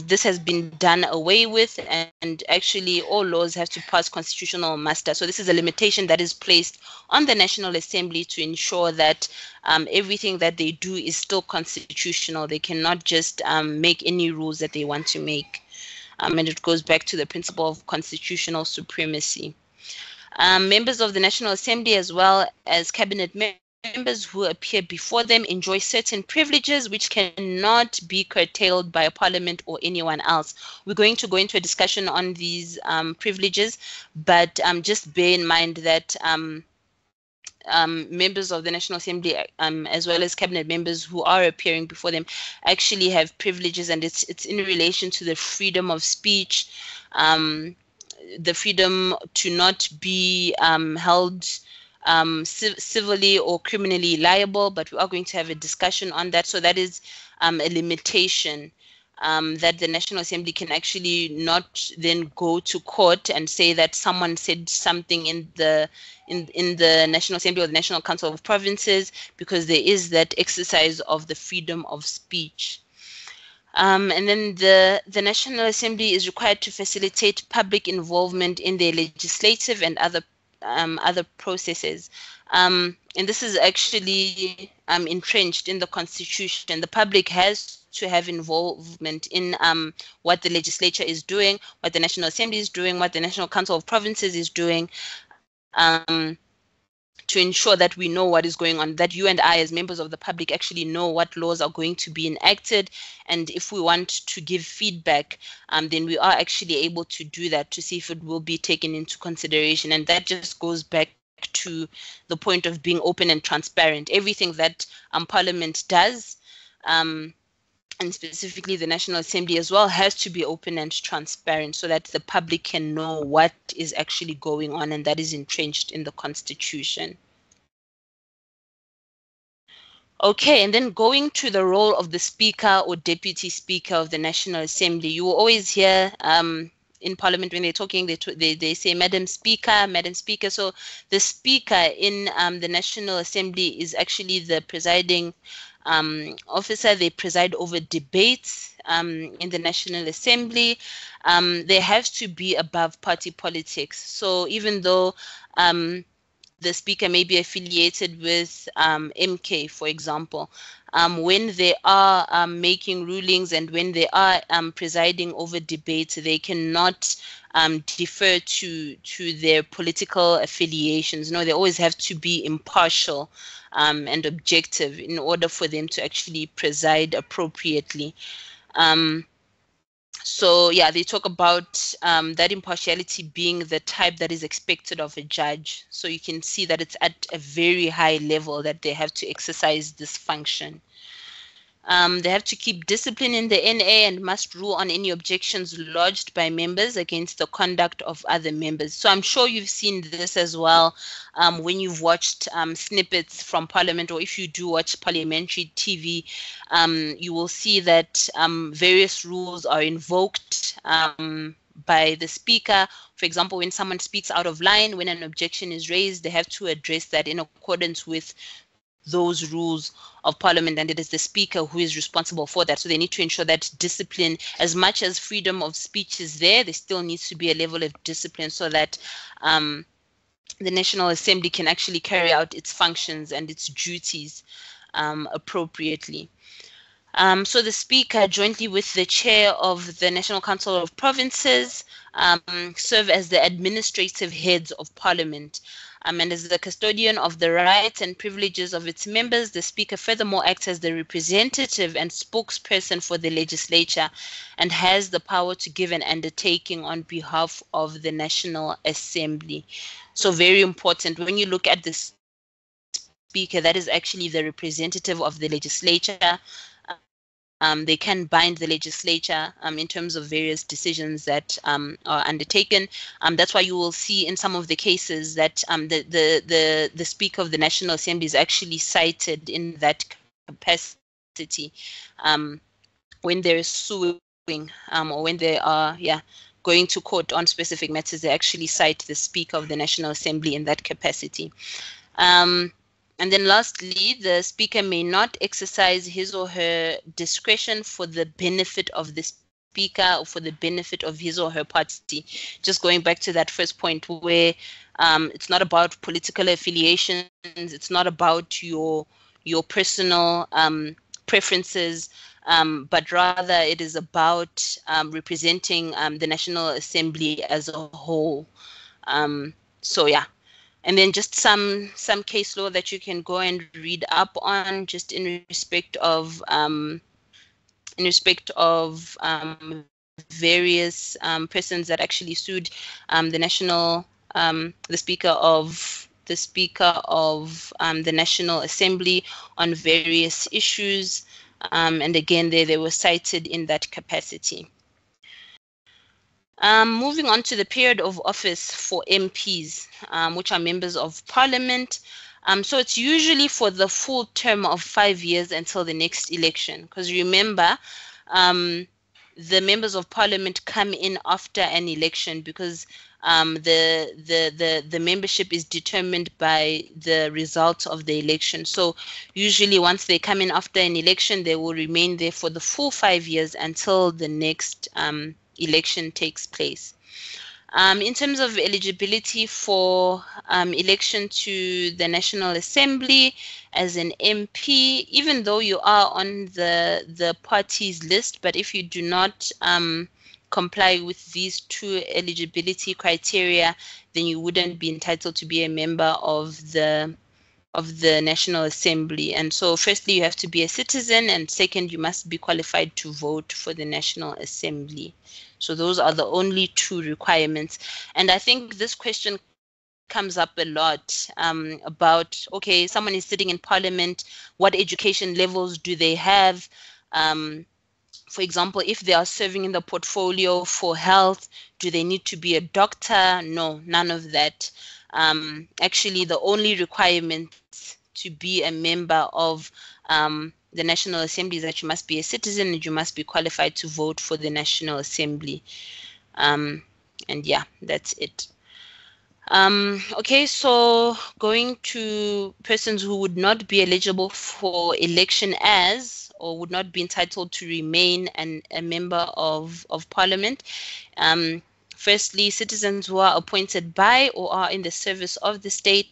S1: This has been done away with, and actually all laws have to pass constitutional muster. So this is a limitation that is placed on the National Assembly to ensure that everything that they do is still constitutional. They cannot just make any rules that they want to make. And it goes back to the principle of constitutional supremacy. Members of the National Assembly, as well as cabinet members who appear before them, enjoy certain privileges which cannot be curtailed by a parliament or anyone else. We're going to go into a discussion on these privileges, but just bear in mind that members of the National Assembly, as well as cabinet members who are appearing before them, actually have privileges, and it's in relation to the freedom of speech, the freedom to not be held civilly or criminally liable, but we are going to have a discussion on that. So that is a limitation that the National Assembly can actually not then go to court and say that someone said something in the National Assembly or the National Council of Provinces, because there is that exercise of the freedom of speech. And then the National Assembly is required to facilitate public involvement in their legislative and other processes. And this is actually entrenched in the Constitution. The public has to have involvement in what the legislature is doing, what the National Assembly is doing, what the National Council of Provinces is doing, to ensure that we know what is going on, that you and I as members of the public actually know what laws are going to be enacted. And if we want to give feedback, then we are actually able to do that to see if it will be taken into consideration. And that just goes back to the point of being open and transparent. Everything that Parliament does, and specifically the National Assembly as well, has to be open and transparent so that the public can know what is actually going on, and that is entrenched in the Constitution. Okay, and then going to the role of the Speaker or Deputy Speaker of the National Assembly. You will always hear in Parliament when they're talking, they say Madam Speaker, Madam Speaker. So the Speaker in the National Assembly is actually the presiding officer. They preside over debates in the National Assembly. They have to be above party politics. So even though the Speaker may be affiliated with MK, for example, when they are making rulings and when they are presiding over debates, they cannot defer to their political affiliations. No, they always have to be impartial and objective in order for them to actually preside appropriately. So yeah, they talk about that impartiality being the type that is expected of a judge. So you can see that it's at a very high level that they have to exercise this function. They have to keep discipline in the NA and must rule on any objections lodged by members against the conduct of other members. So I'm sure you've seen this as well when you've watched snippets from Parliament, or if you do watch parliamentary TV, you will see that various rules are invoked by the speaker. For example, when someone speaks out of line, when an objection is raised, they have to address that in accordance with those rules of Parliament, and it is the Speaker who is responsible for that. So they need to ensure that discipline, as much as freedom of speech is there still needs to be a level of discipline so that the National Assembly can actually carry out its functions and its duties appropriately. So the Speaker, jointly with the Chair of the National Council of Provinces, serve as the administrative heads of Parliament. And as the custodian of the rights and privileges of its members, the Speaker furthermore acts as the representative and spokesperson for the legislature and has the power to give an undertaking on behalf of the National Assembly. So very important, when you look at the Speaker, that is actually the representative of the legislature. They can bind the legislature in terms of various decisions that are undertaken. That's why you will see in some of the cases that the Speaker of the National Assembly is actually cited in that capacity when there is suing or when they are going to court on specific matters. They actually cite the Speaker of the National Assembly in that capacity. And then lastly, the Speaker may not exercise his or her discretion for the benefit of the Speaker or for the benefit of his or her party. Just going back to that first point where it's not about political affiliations, it's not about your personal preferences, but rather it is about representing the National Assembly as a whole. So yeah. And then just some case law that you can go and read up on, just in respect of various persons that actually sued the Speaker of the National Assembly on various issues, and again they were cited in that capacity. Moving on to the period of office for MPs, which are members of Parliament. So it's usually for the full term of 5 years until the next election. Because remember, the members of Parliament come in after an election because the membership is determined by the results of the election. So usually once they come in after an election, they will remain there for the full 5 years until the next election takes place. In terms of eligibility for election to the National Assembly as an MP, even though you are on the party's list, but if you do not comply with these two eligibility criteria, then you wouldn't be entitled to be a member of the National Assembly. And so firstly, you have to be a citizen, and second, you must be qualified to vote for the National Assembly. So those are the only two requirements. And I think this question comes up a lot about, okay, someone is sitting in Parliament, what education levels do they have? For example, if they are serving in the portfolio for health, do they need to be a doctor? No, none of that. Actually, the only requirement to be a member of the National Assembly is that you must be a citizen and you must be qualified to vote for the National Assembly. And yeah, that's it. Okay, so going to persons who would not be eligible for election as, or would not be entitled to remain a member of Parliament. Firstly, citizens who are appointed by or are in the service of the state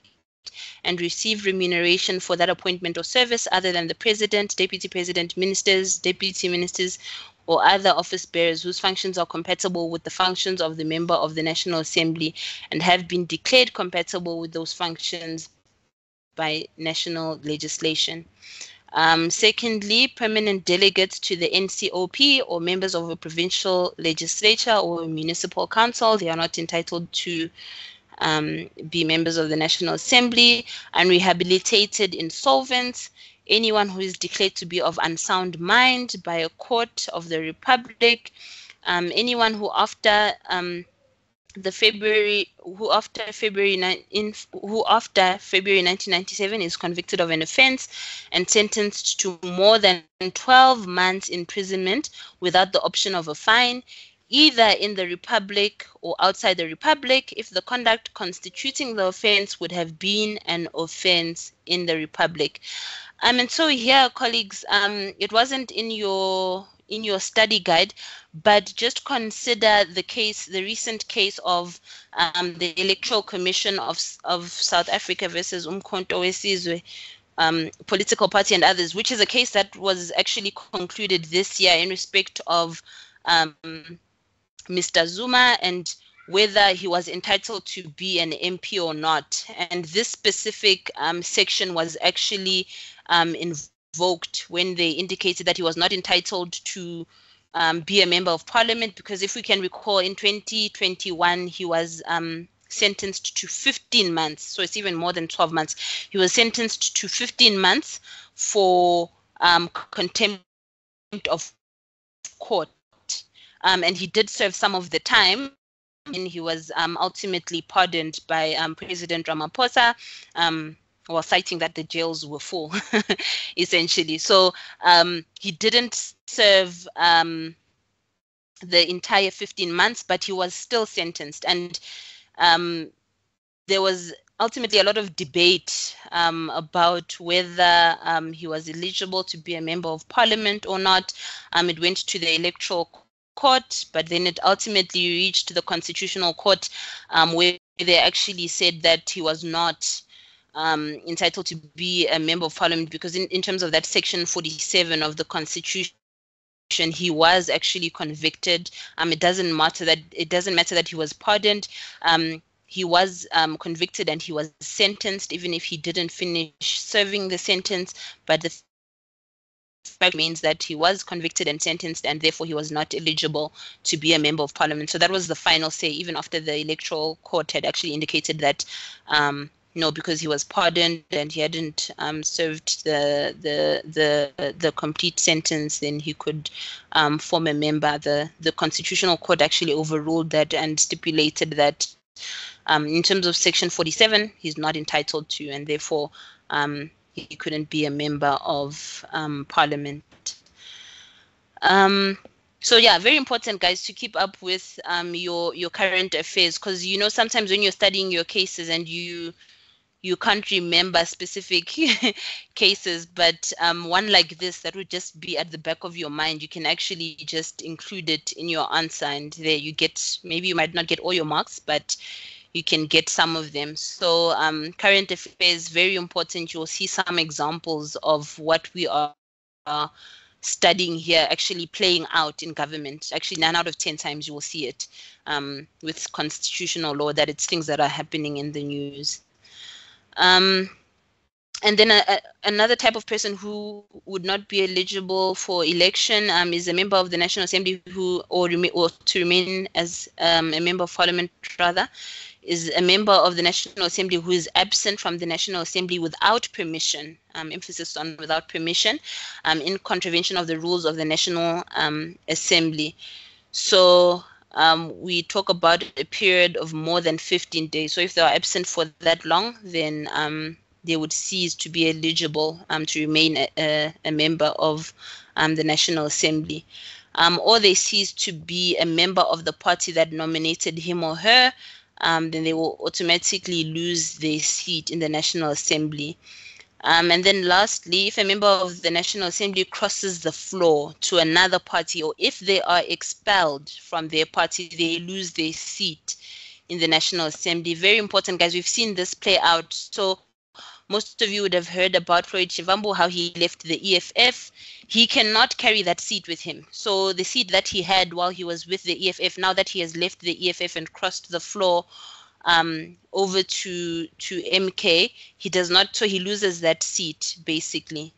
S1: and receive remuneration for that appointment or service other than the president, deputy president, ministers, deputy ministers, or other office bearers whose functions are compatible with the functions of the member of the National Assembly and have been declared compatible with those functions by national legislation. Secondly, permanent delegates to the NCOP or members of a provincial legislature or municipal council, they are not entitled to be members of the National Assembly. Unrehabilitated insolvents, anyone who is declared to be of unsound mind by a court of the Republic, anyone who after February 1997 is convicted of an offense and sentenced to more than 12 months imprisonment without the option of a fine, either in the Republic or outside the Republic, if the conduct constituting the offense would have been an offense in the Republic. And so here, colleagues, it wasn't in your study guide, but just consider the recent case of the Electoral Commission of South Africa versus Umkhonto weSizwe political party and others, which is a case that was actually concluded this year in respect of Mr. Zuma and whether he was entitled to be an MP or not. And this specific section was actually invoked when they indicated that he was not entitled to be a member of parliament, because if we can recall, in 2021 he was sentenced to 15 months, so it's even more than 12 months. He was sentenced to 15 months for contempt of court, and he did serve some of the time, and he was ultimately pardoned by President Ramaphosa, while citing that the jails were full, essentially. So he didn't serve the entire 15 months, but he was still sentenced. And there was ultimately a lot of debate about whether he was eligible to be a member of parliament or not. It went to the electoral court, but then it ultimately reached the Constitutional Court, where they actually said that he was not entitled to be a member of parliament, because in terms of that section 47 of the Constitution, he was actually convicted. It doesn't matter that he was pardoned. He was convicted and he was sentenced, even if he didn't finish serving the sentence. But the fact means that he was convicted and sentenced, and therefore he was not eligible to be a member of parliament. So that was the final say, even after the electoral court had actually indicated that no, because he was pardoned and he hadn't served the complete sentence, then he could form a member. The Constitutional Court actually overruled that and stipulated that in terms of Section 47, he's not entitled to, and therefore he couldn't be a member of parliament. So yeah, very important, guys, to keep up with your current affairs, because sometimes when you're studying your cases and you can't remember specific cases, but one like this that would just be at the back of your mind, you can actually just include it in your answer, and there you get, maybe you might not get all your marks, but you can get some of them. So current affairs, very important. You'll see some examples of what we are studying here actually playing out in government. Actually, 9 out of 10 times you will see it with constitutional law, that it's things that are happening in the news. And then another type of person who would not be eligible for election is a member of the National Assembly or to remain as a member of Parliament, rather, is a member of the National Assembly who is absent from the National Assembly without permission, emphasis on without permission, in contravention of the rules of the National Assembly. So we talk about a period of more than 15 days. So if they are absent for that long, then they would cease to be eligible to remain a member of the National Assembly. Or they cease to be a member of the party that nominated him or her, then they will automatically lose their seat in the National Assembly. And then lastly, if a member of the National Assembly crosses the floor to another party, or if they are expelled from their party, they lose their seat in the National Assembly. Very important, guys. We've seen this play out. So most of you would have heard about Floyd Shivambu, how he left the EFF. He cannot carry that seat with him. So the seat that he had while he was with the EFF, now that he has left the EFF and crossed the floor over to MK, he does not, so he loses that seat basically.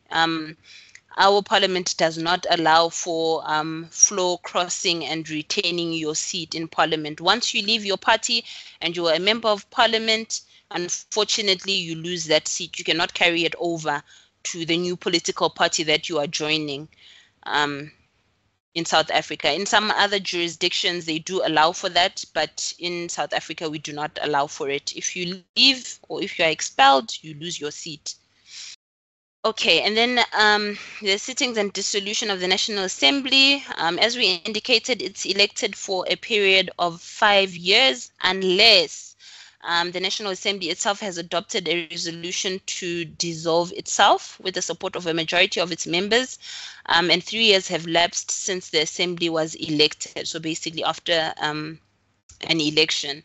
S1: Our parliament does not allow for floor crossing and retaining your seat in parliament. Once you leave your party and you are a member of parliament, unfortunately you lose that seat. You cannot carry it over to the new political party that you are joining. In South Africa. In some other jurisdictions, they do allow for that, but in South Africa, we do not allow for it. If you leave or if you are expelled, you lose your seat. Okay, and then the sittings and dissolution of the National Assembly. As we indicated, it's elected for a period of 5 years unless the National Assembly itself has adopted a resolution to dissolve itself with the support of a majority of its members, and 3 years have lapsed since the Assembly was elected, so basically after an election.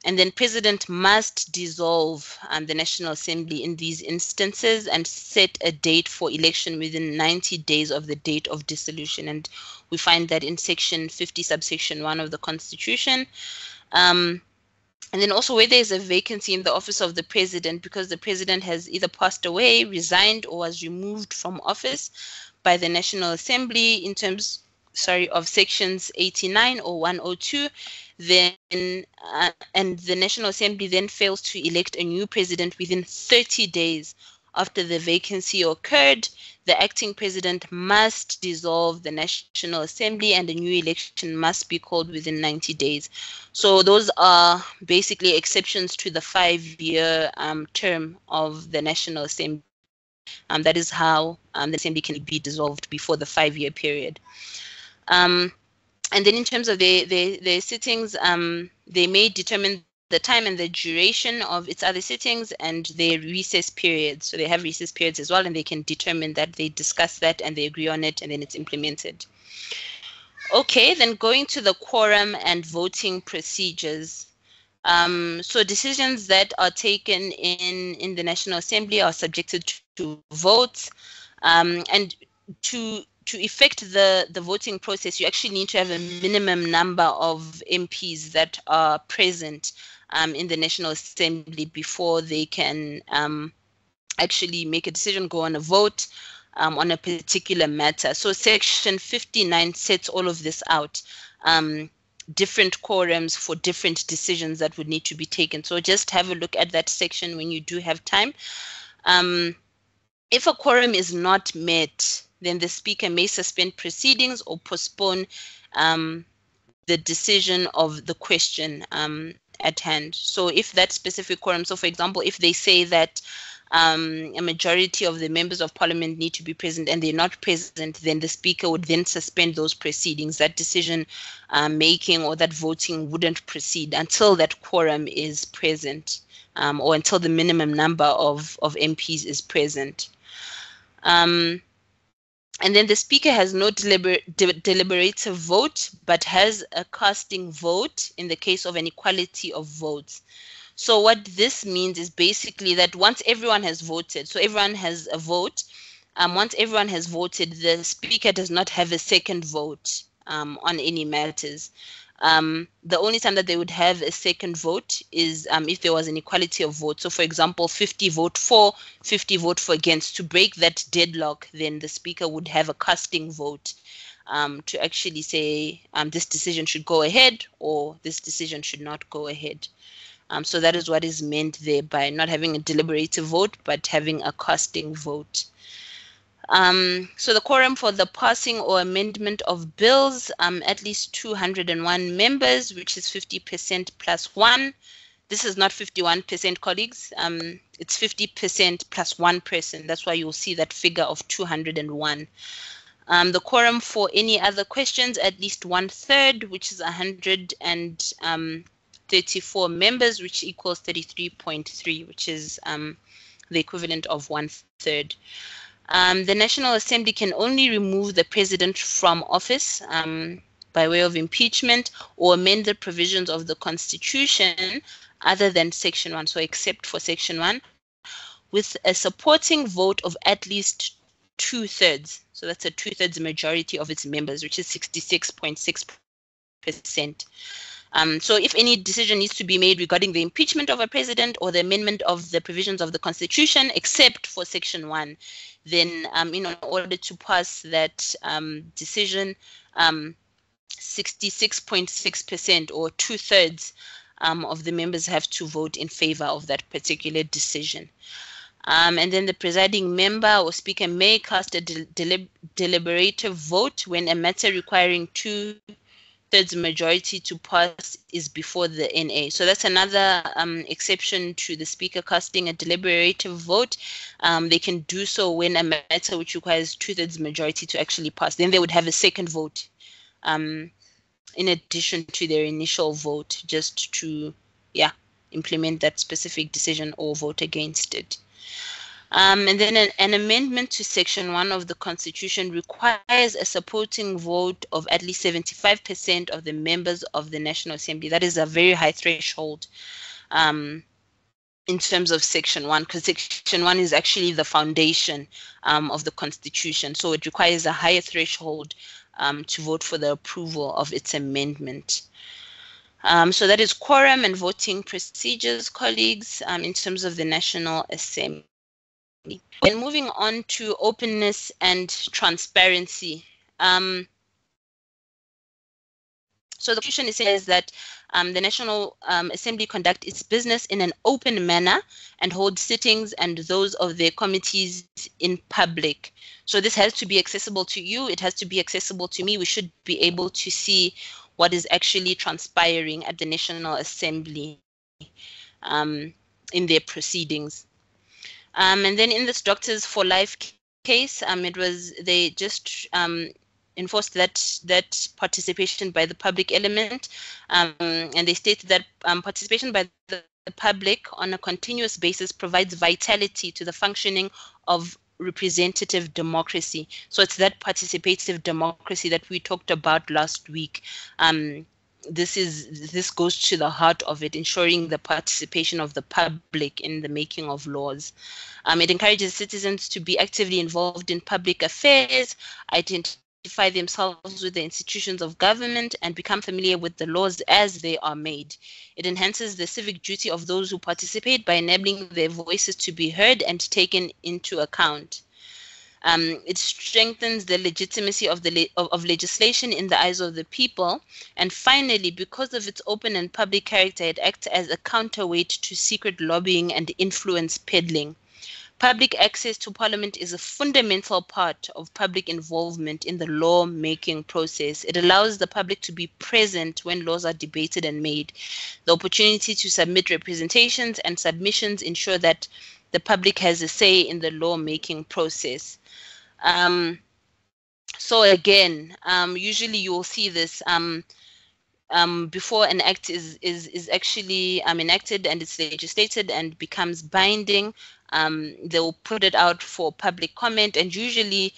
S1: And then President must dissolve the National Assembly in these instances and set a date for election within 90 days of the date of dissolution. And we find that in section 50, subsection 1 of the Constitution. And then also where there is a vacancy in the office of the president because the president has either passed away, resigned, or was removed from office by the National Assembly in terms, of sections 89 or 102, then and the National Assembly then fails to elect a new president within 30 days after the vacancy occurred, the acting president must dissolve the National Assembly and a new election must be called within 90 days. So those are basically exceptions to the 5-year term of the National Assembly. That is how the Assembly can be dissolved before the 5-year period. And then in terms of the sittings, they may determine the time and the duration of its other sittings and their recess periods. So they have recess periods as well, and they can determine that, they discuss that and they agree on it, and then it's implemented. Okay, then going to the quorum and voting procedures. So decisions that are taken in the National Assembly are subjected to votes, and to effect the voting process, you actually need to have a minimum number of MPs that are present in the National Assembly before they can actually make a decision, go on a vote on a particular matter. So section 59 sets all of this out. Different quorums for different decisions that would need to be taken. So just have a look at that section when you do have time. If a quorum is not met, then the speaker may suspend proceedings or postpone the decision of the question at hand. So if that specific quorum, so for example, if they say that a majority of the members of parliament need to be present and they're not present, then the speaker would then suspend those proceedings. That decision making or that voting wouldn't proceed until that quorum is present, or until the minimum number of MPs is present. And then the speaker has no deliberative vote, but has a casting vote in the case of an equality of votes. So what this means is basically that once everyone has voted, so everyone has a vote, once everyone has voted, the speaker does not have a second vote on any matters. The only time that they would have a second vote is if there was an equality of vote. So for example, 50 vote for, 50 vote for against. To break that deadlock, then the speaker would have a casting vote to actually say this decision should go ahead or this decision should not go ahead. So that is what is meant there by not having a deliberative vote, but having a casting vote. So the quorum for the passing or amendment of bills, at least 201 members, which is 50% plus 1. This is not 51%, colleagues. It's 50% plus 1 person. That's why you'll see that figure of 201. The quorum for any other questions, at least 1/3, which is 134 members, which equals 33.3, which is the equivalent of 1/3. The National Assembly can only remove the president from office by way of impeachment or amend the provisions of the Constitution other than Section 1, so except for Section 1, with a supporting vote of at least 2/3. So that's a 2/3 majority of its members, which is 66.6%. So if any decision needs to be made regarding the impeachment of a president or the amendment of the provisions of the Constitution, except for Section 1, then in order to pass that decision, 66.6% or 2/3 of the members have to vote in favor of that particular decision. And then the presiding member or speaker may cast a deliberative vote when a matter requiring 2/3 majority to pass is before the NA. So that's another exception to the speaker casting a deliberative vote. They can do so when a matter which requires 2/3 majority to actually pass. Then they would have a second vote in addition to their initial vote, just to implement that specific decision or vote against it. And then an amendment to Section 1 of the Constitution requires a supporting vote of at least 75% of the members of the National Assembly. That is a very high threshold in terms of Section 1, because Section 1 is actually the foundation of the Constitution. So it requires a higher threshold to vote for the approval of its amendment. So that is quorum and voting procedures, colleagues, in terms of the National Assembly. And moving on to openness and transparency. So the Constitution says that the National Assembly conduct its business in an open manner and hold sittings and those of their committees in public. So this has to be accessible to you. It has to be accessible to me. We should be able to see what is actually transpiring at the National Assembly in their proceedings. And then in this Doctors for Life case, they just enforced that participation by the public element, and they stated that participation by the public on a continuous basis provides vitality to the functioning of representative democracy. So it's that participative democracy that we talked about last week. This goes to the heart of it, ensuring the participation of the public in the making of laws. It encourages citizens to be actively involved in public affairs, identify themselves with the institutions of government, and become familiar with the laws as they are made. It enhances the civic duty of those who participate by enabling their voices to be heard and taken into account. It strengthens the legitimacy of legislation in the eyes of the people. And finally, because of its open and public character, it acts as a counterweight to secret lobbying and influence peddling. Public access to Parliament is a fundamental part of public involvement in the law-making process. It allows the public to be present when laws are debated and made. The opportunity to submit representations and submissions ensure that the public has a say in the law-making process. So again, usually you will see this before an act is actually enacted and it's legislated and becomes binding. They'll put it out for public comment, and usually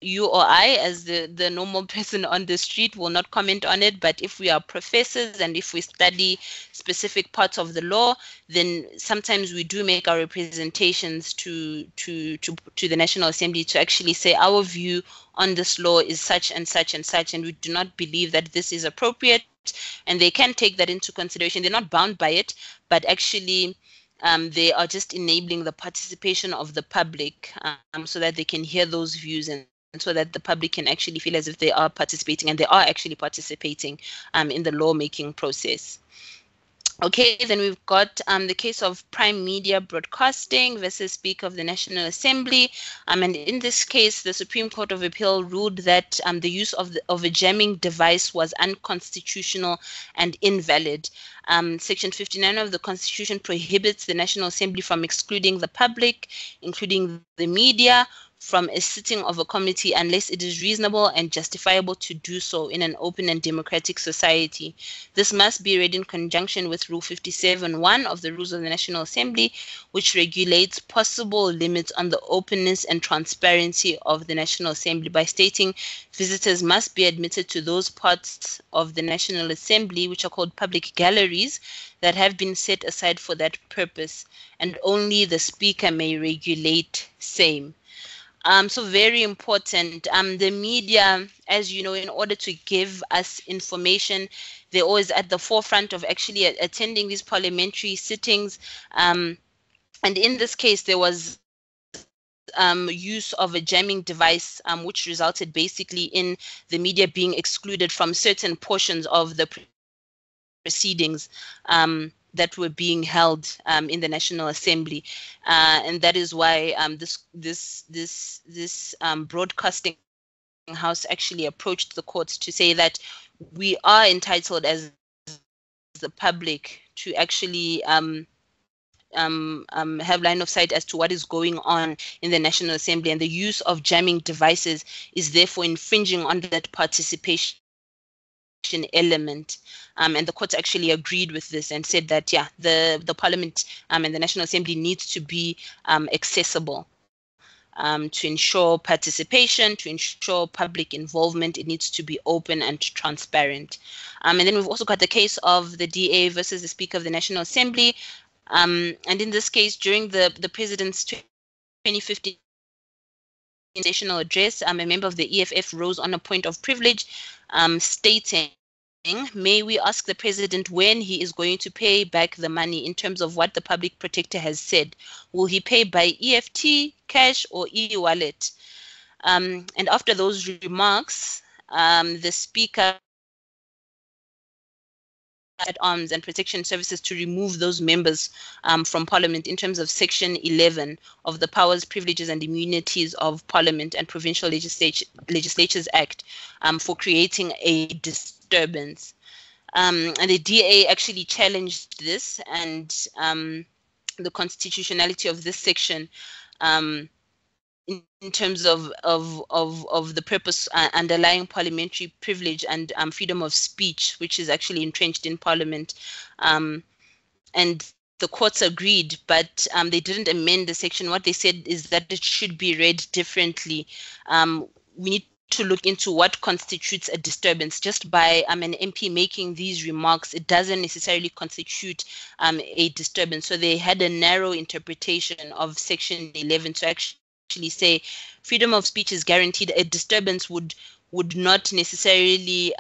S1: you or I, as the normal person on the street, will not comment on it. But if we are professors and if we study specific parts of the law, then sometimes we do make our representations to the National Assembly to actually say our view on this law is such and such and such, and we do not believe that this is appropriate. And they can take that into consideration. They're not bound by it, but actually they are just enabling the participation of the public so that they can hear those views, and so that the public can actually feel as if they are participating, and they are actually participating in the lawmaking process. Okay, then we've got the case of Prime Media Broadcasting versus Speaker of the National Assembly. And in this case, the Supreme Court of Appeal ruled that the use of a jamming device was unconstitutional and invalid. Section 59 of the Constitution prohibits the National Assembly from excluding the public, including the media, from a sitting of a committee unless it is reasonable and justifiable to do so in an open and democratic society. This must be read in conjunction with Rule 57.1 of the Rules of the National Assembly, which regulates possible limits on the openness and transparency of the National Assembly by stating visitors must be admitted to those parts of the National Assembly which are called public galleries that have been set aside for that purpose, and only the Speaker may regulate same. So very important. The media, as you know, in order to give us information, they're always at the forefront of actually attending these parliamentary sittings. And in this case, there was use of a jamming device, which resulted basically in the media being excluded from certain portions of the proceedings that were being held in the National Assembly, and that is why this broadcasting house actually approached the courts to say that we are entitled as the public to actually have line of sight as to what is going on in the National Assembly, and the use of jamming devices is therefore infringing on that participation element. And the courts actually agreed with this and said that, yeah, the Parliament and the National Assembly needs to be accessible. To ensure participation, to ensure public involvement, it needs to be open and transparent. And then we've also got the case of the DA versus the Speaker of the National Assembly. And in this case, during the President's 2015 national address, a member of the EFF rose on a point of privilege, stating, may we ask the President when he is going to pay back the money in terms of what the public protector has said? Will he pay by EFT, cash, or e-wallet? And after those remarks, the Speaker at Arms and Protection Services to remove those members from Parliament in terms of Section 11 of the Powers, Privileges and Immunities of Parliament and Provincial Legislatures Act for creating a disturbance. And the DA actually challenged this and the constitutionality of this section in terms of the purpose underlying parliamentary privilege and freedom of speech, which is actually entrenched in Parliament. And the courts agreed, but they didn't amend the section. What they said is that it should be read differently. We need to look into what constitutes a disturbance. Just by an MP making these remarks, it doesn't necessarily constitute a disturbance. So they had a narrow interpretation of Section 11 to actually say freedom of speech is guaranteed. A disturbance would not necessarily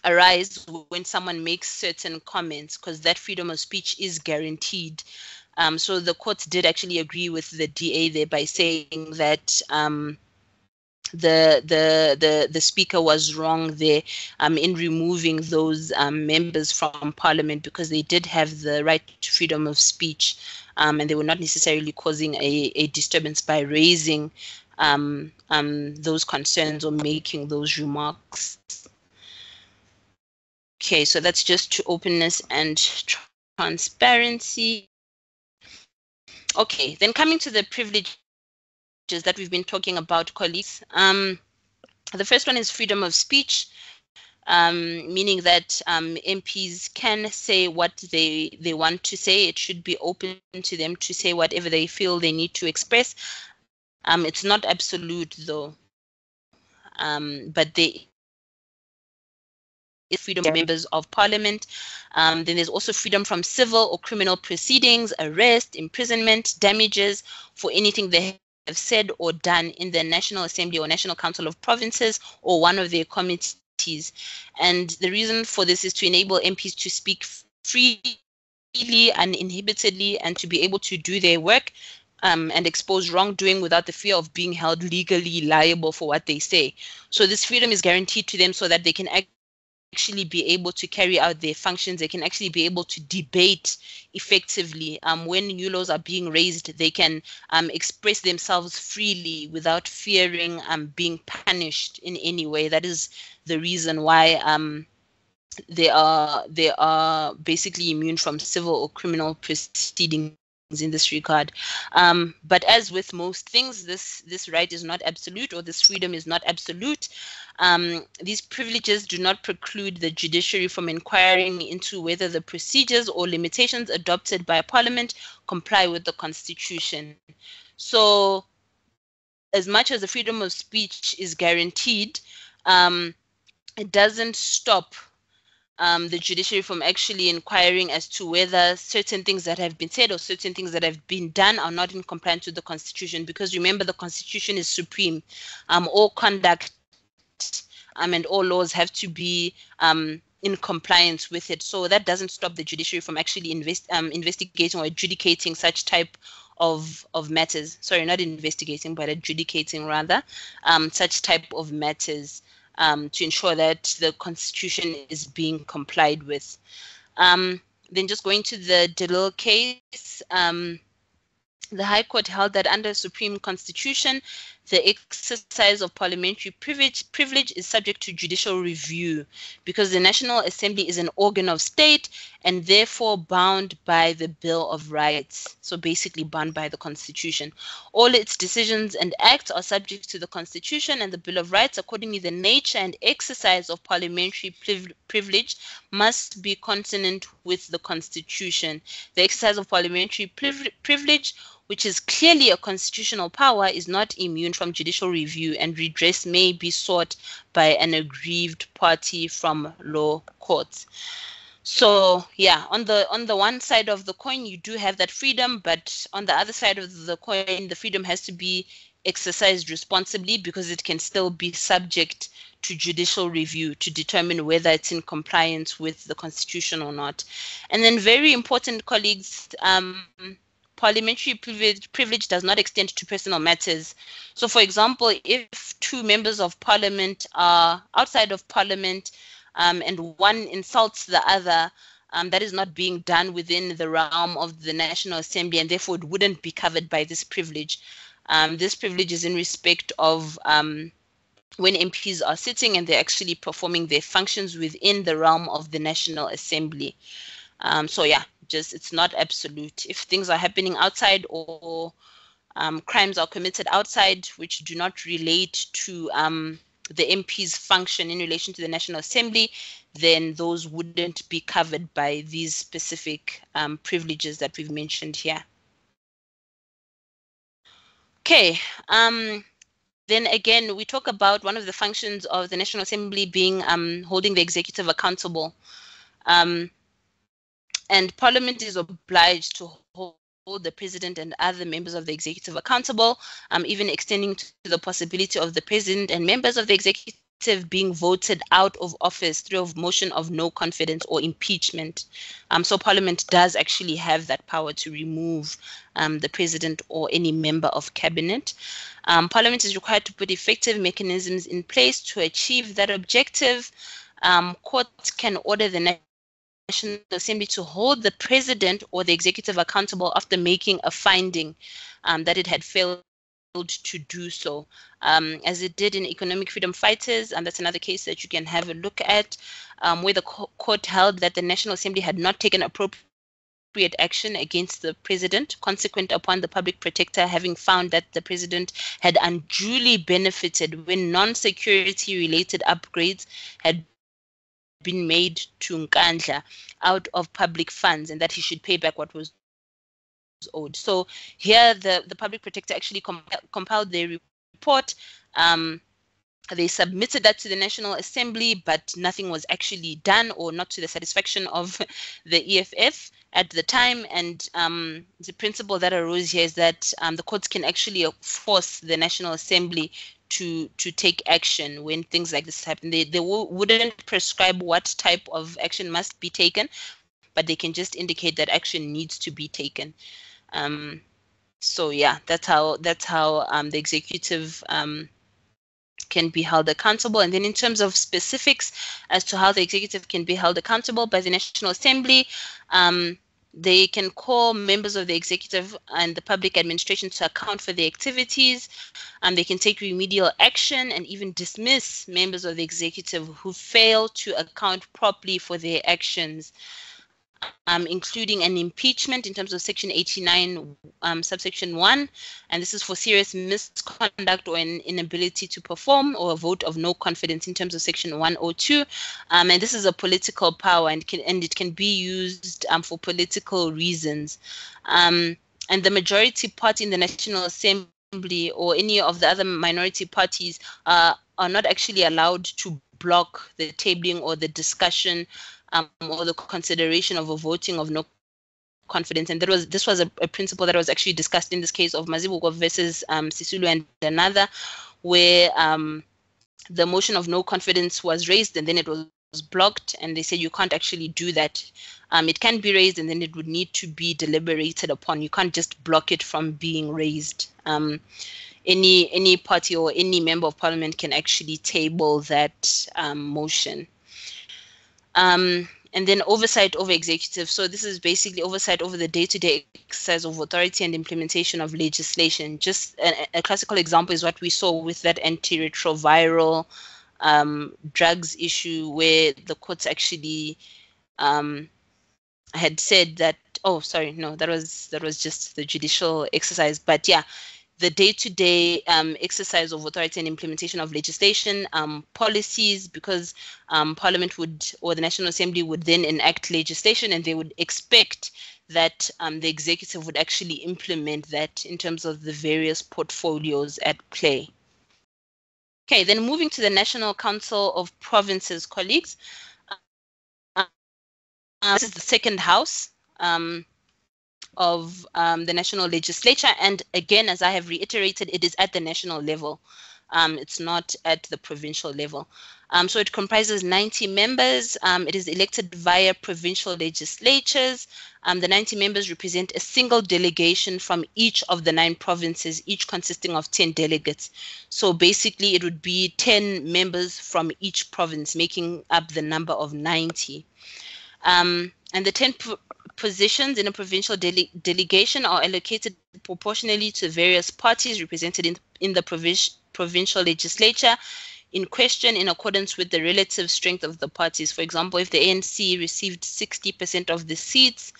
S1: arise when someone makes certain comments, because that freedom of speech is guaranteed. So the courts did actually agree with the DA there by saying that the speaker was wrong there in removing those members from Parliament, because they did have the right to freedom of speech, and they were not necessarily causing a disturbance by raising those concerns or making those remarks. Okay, so that's just to openness and transparency. Okay, then coming to the privileges that we've been talking about, colleagues. The first one is freedom of speech, meaning that MPs can say what they want to say. It should be open to them to say whatever they feel they need to express. It's not absolute though, but they freedom of members of Parliament. Then there's also freedom from civil or criminal proceedings, arrest, imprisonment, damages for anything they have said or done in the National Assembly or National Council of Provinces or one of their committees. And the reason for this is to enable MPs to speak freely, uninhibitedly, and to be able to do their work and expose wrongdoing without the fear of being held legally liable for what they say. So this freedom is guaranteed to them so that they can actually be able to carry out their functions. They can actually be able to debate effectively. When new laws are being raised, they can express themselves freely without fearing being punished in any way. That is the reason why they are basically immune from civil or criminal proceedings in this regard. But as with most things, this right is not absolute, or this freedom is not absolute. These privileges do not preclude the judiciary from inquiring into whether the procedures or limitations adopted by Parliament comply with the Constitution. So as much as the freedom of speech is guaranteed, it doesn't stop the judiciary from actually inquiring as to whether certain things that have been said or certain things that have been done are not in compliance with the Constitution. Because remember, the Constitution is supreme. All conduct and all laws have to be in compliance with it. So that doesn't stop the judiciary from actually investigating or adjudicating such type of matters. Sorry, not investigating, but adjudicating rather, such type of matters to ensure that the Constitution is being complied with. Then just going to the Delil case, the High Court held that under Supreme Constitution, the exercise of parliamentary privilege is subject to judicial review because the National Assembly is an organ of state and therefore bound by the Bill of Rights. So basically bound by the Constitution. All its decisions and acts are subject to the Constitution and the Bill of Rights. Accordingly, the nature and exercise of parliamentary privilege must be consonant with the Constitution. The exercise of parliamentary privilege, which is clearly a constitutional power, is not immune from judicial review, and redress may be sought by an aggrieved party from law courts. So yeah, on the one side of the coin, you do have that freedom, but on the other side of the coin, the freedom has to be exercised responsibly because it can still be subject to judicial review to determine whether it's in compliance with the Constitution or not. And then very important, colleagues, parliamentary privilege does not extend to personal matters. So for example, if two members of parliament are outside of parliament and one insults the other, that is not being done within the realm of the National Assembly, and therefore it wouldn't be covered by this privilege. This privilege is in respect of when MPs are sitting and they're actually performing their functions within the realm of the National Assembly. So yeah, it's not absolute. If things are happening outside or crimes are committed outside which do not relate to the MP's function in relation to the National Assembly, then those wouldn't be covered by these specific privileges that we've mentioned here. Okay, then again, we talk about one of the functions of the National Assembly being holding the executive accountable. And Parliament is obliged to hold the President and other members of the executive accountable, even extending to the possibility of the President and members of the executive being voted out of office through a motion of no confidence or impeachment. So Parliament does actually have that power to remove the President or any member of Cabinet. Parliament is required to put effective mechanisms in place to achieve that objective. Courts can order the National Assembly to hold the President or the executive accountable after making a finding that it had failed to do so, as it did in Economic Freedom Fighters, and that's another case that you can have a look at, where the court held that the National Assembly had not taken appropriate action against the President, consequent upon the public protector having found that the President had unduly benefited when non-security related upgrades had been made to Nkandla out of public funds, and that he should pay back what was owed. So here the public protector actually compiled their report. They submitted that to the National Assembly, but nothing was actually done, or not to the satisfaction of the EFF at the time. And the principle that arose here is that the courts can actually force the National Assembly to take action when things like this happen. They wouldn't prescribe what type of action must be taken, but they can just indicate that action needs to be taken. So yeah, that's how the executive can be held accountable. And then in terms of specifics as to how the executive can be held accountable by the National Assembly, they can call members of the executive and the public administration to account for their activities. They can take remedial action and even dismiss members of the executive who fail to account properly for their actions, including an impeachment in terms of Section 89, subsection 1, and this is for serious misconduct or an inability to perform, or a vote of no confidence in terms of Section 102, and this is a political power, and it can be used for political reasons. And the majority party in the National Assembly or any of the other minority parties are not actually allowed to block the tabling or the discussion or the consideration of a voting of no confidence. And this was a principle that was actually discussed in this case of Mazibuko versus Sisulu and another, where the motion of no confidence was raised and then it was blocked, and they said you can't actually do that. It can be raised and then it would need to be deliberated upon. You can't just block it from being raised. Any party or any member of parliament can actually table that motion. And then oversight over executive. So this is basically oversight over the day-to-day exercise of authority and implementation of legislation. Just a classical example is what we saw with that antiretroviral drugs issue, where the courts actually had said that, oh, sorry, no, that was just the judicial exercise. But yeah, the day-to-day exercise of authority and implementation of legislation, policies, because Parliament would, or the National Assembly would then enact legislation, and they would expect that the executive would actually implement that in terms of the various portfolios at play. Okay, then moving to the National Council of Provinces, colleagues. This is the second house of the national legislature, and again, as I have reiterated, it is at the national level. It's not at the provincial level. So it comprises 90 members. It is elected via provincial legislatures. The 90 members represent a single delegation from each of the 9 provinces, each consisting of 10 delegates. So basically, it would be 10 members from each province, making up the number of 90. And the 10 positions in a provincial delegation are allocated proportionally to various parties represented in the provincial legislature in question, in accordance with the relative strength of the parties. For example, if the ANC received 60% of the seats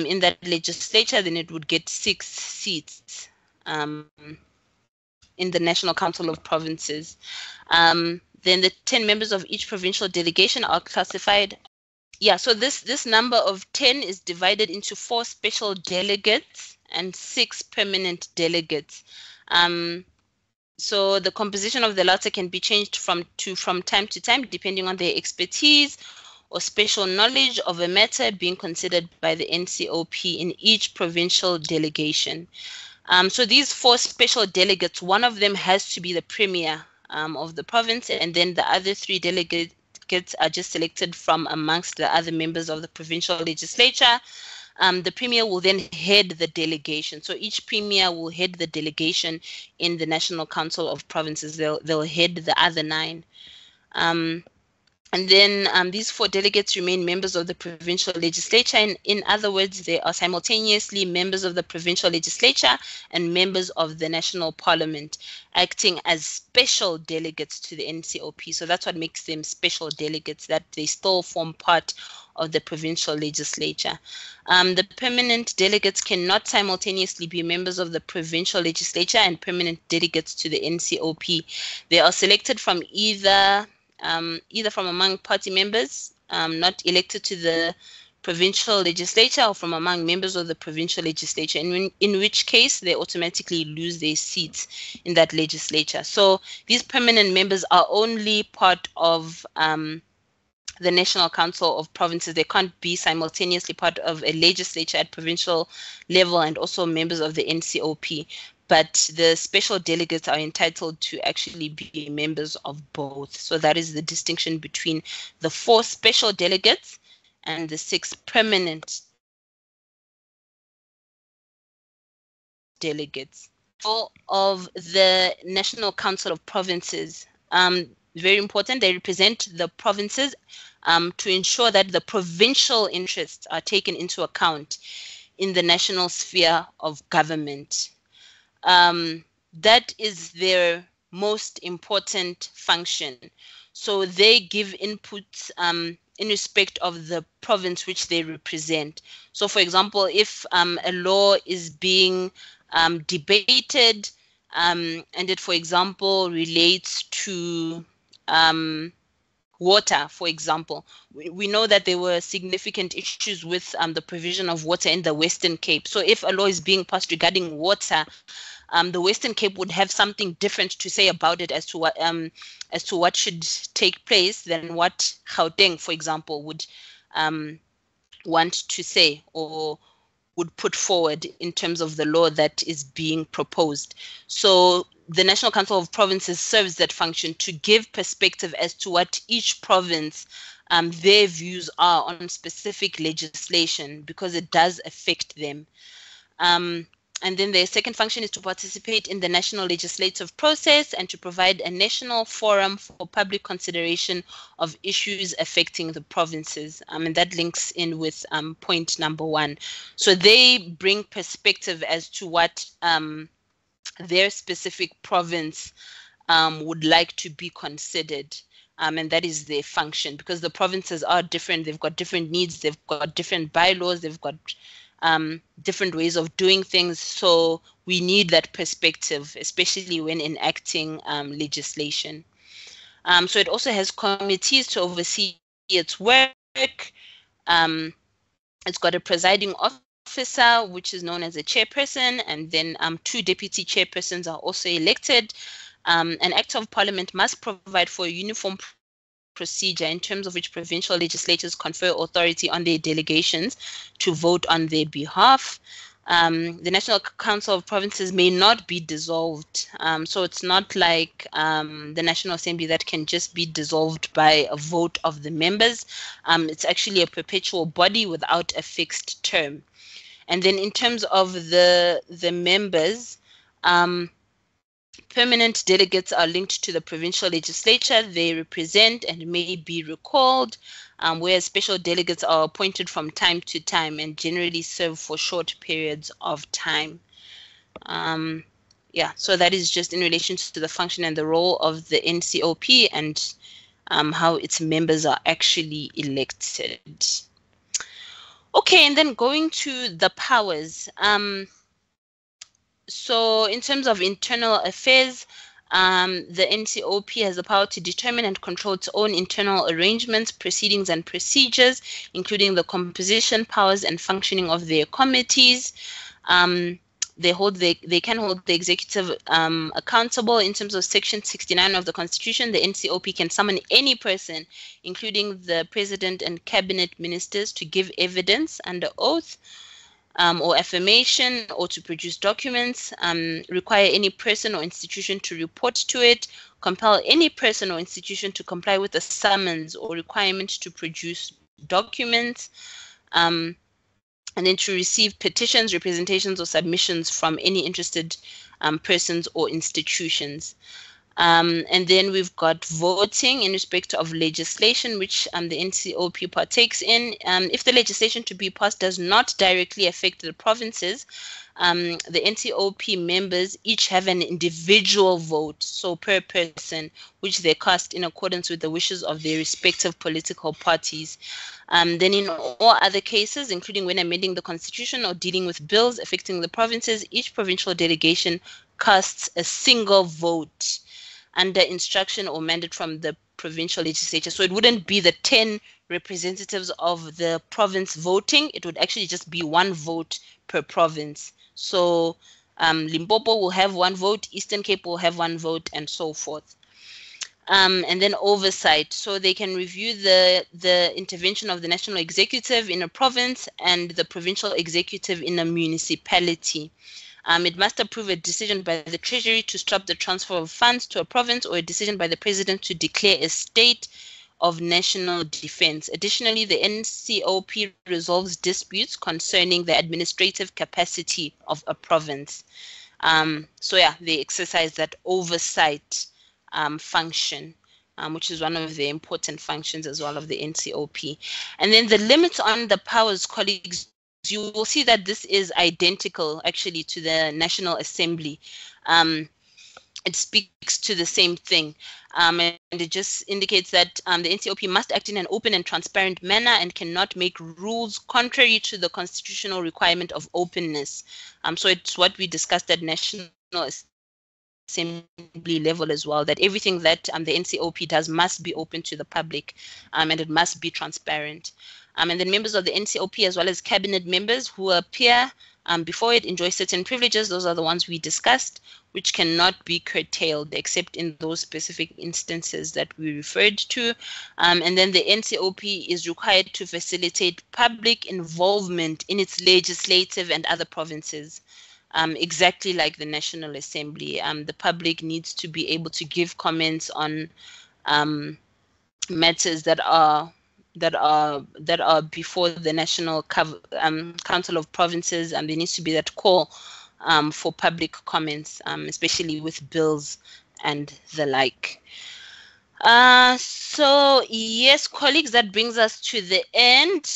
S1: in that legislature, then it would get 6 seats in the National Council of Provinces. Then the 10 members of each provincial delegation are classified. Yeah, so this number of 10 is divided into 4 special delegates and 6 permanent delegates. So the composition of the latter can be changed from time to time, depending on their expertise or special knowledge of a matter being considered by the NCOP in each provincial delegation. So these 4 special delegates, one of them has to be the premier of the province, and then the other 3 delegates are just selected from amongst the other members of the provincial legislature. The premier will then head the delegation. So each premier will head the delegation in the National Council of Provinces. They'll head the other 9. And then these 4 delegates remain members of the provincial legislature. And in other words, they are simultaneously members of the provincial legislature and members of the national parliament, acting as special delegates to the NCOP. So that's what makes them special delegates, that they still form part of the provincial legislature. The permanent delegates cannot simultaneously be members of the provincial legislature and permanent delegates to the NCOP. They are selected from either from among party members not elected to the provincial legislature, or from among members of the provincial legislature, in which case they automatically lose their seats in that legislature. So these permanent members are only part of the National Council of Provinces. They can't be simultaneously part of a legislature at provincial level and also members of the NCOP. But the special delegates are entitled to actually be members of both. So that is the distinction between the 4 special delegates and the 6 permanent delegates. All of the National Council of Provinces, very important, they represent the provinces to ensure that the provincial interests are taken into account in the national sphere of government. That is their most important function. So they give input in respect of the province which they represent. So for example, if a law is being debated and it, for example, relates to water, for example, we know that there were significant issues with the provision of water in the Western Cape. So if a law is being passed regarding water, the Western Cape would have something different to say about it as to what should take place than what Gauteng, for example, would want to say or would put forward in terms of the law that is being proposed. So the National Council of Provinces serves that function to give perspective as to what each province, their views are on specific legislation, because it does affect them. And then the second function is to participate in the national legislative process and to provide a national forum for public consideration of issues affecting the provinces. And that links in with point number 1. So they bring perspective as to what their specific province would like to be considered. And that is their function, because the provinces are different. They've got different needs. They've got different bylaws. They've got different ways of doing things. So we need that perspective, especially when enacting legislation. So it also has committees to oversee its work. It's got a presiding officer, which is known as a chairperson, and then 2 deputy chairpersons are also elected. An Act of Parliament must provide for a uniform procedure in terms of which provincial legislatures confer authority on their delegations to vote on their behalf. The National Council of Provinces may not be dissolved. So it's not like the National Assembly that can just be dissolved by a vote of the members. It's actually a perpetual body without a fixed term. And then in terms of the members, permanent delegates are linked to the provincial legislature. They represent and may be recalled, whereas special delegates are appointed from time to time and generally serve for short periods of time. Yeah, so that is just in relation to the function and the role of the NCOP and how its members are actually elected. Okay, and then going to the powers. So in terms of internal affairs, the NCOP has the power to determine and control its own internal arrangements, proceedings, and procedures, including the composition, powers, and functioning of their committees. They can hold the executive accountable. In terms of Section 69 of the Constitution, the NCOP can summon any person, including the President and Cabinet Ministers, to give evidence under oath or affirmation, or to produce documents, require any person or institution to report to it, compel any person or institution to comply with a summons or requirement to produce documents, and then to receive petitions, representations, or submissions from any interested persons or institutions. And then we've got voting in respect of legislation, which the NCOP partakes in. If the legislation to be passed does not directly affect the provinces, the NCOP members each have an individual vote, so per person, which they cast in accordance with the wishes of their respective political parties. Then in all other cases, including when amending the constitution or dealing with bills affecting the provinces, each provincial delegation casts a single vote under instruction or mandate from the provincial legislature. So it wouldn't be the 10 representatives of the province voting. It would actually just be 1 vote per province. So Limpopo will have 1 vote, Eastern Cape will have 1 vote, and so forth. And then oversight. So they can review the intervention of the national executive in a province and the provincial executive in a municipality. It must approve a decision by the Treasury to stop the transfer of funds to a province, or a decision by the President to declare a state of national defense. Additionally, the NCOP resolves disputes concerning the administrative capacity of a province. So yeah, they exercise that oversight function, which is one of the important functions as well of the NCOP. And then the limits on the powers, colleagues, you will see that this is identical actually to the National Assembly. It speaks to the same thing, and it just indicates that the NCOP must act in an open and transparent manner and cannot make rules contrary to the constitutional requirement of openness. So it's what we discussed at National Assembly level as well, that everything that the NCOP does must be open to the public, and it must be transparent. And then members of the NCOP, as well as cabinet members who appear before it enjoy certain privileges. Those are the ones we discussed, which cannot be curtailed except in those specific instances that we referred to. And then the NCOP is required to facilitate public involvement in its legislative and other provinces. Exactly like the National Assembly, the public needs to be able to give comments on matters that are before the National Council of Provinces, and there needs to be that call for public comments, especially with bills and the like. So yes, colleagues, that brings us to the end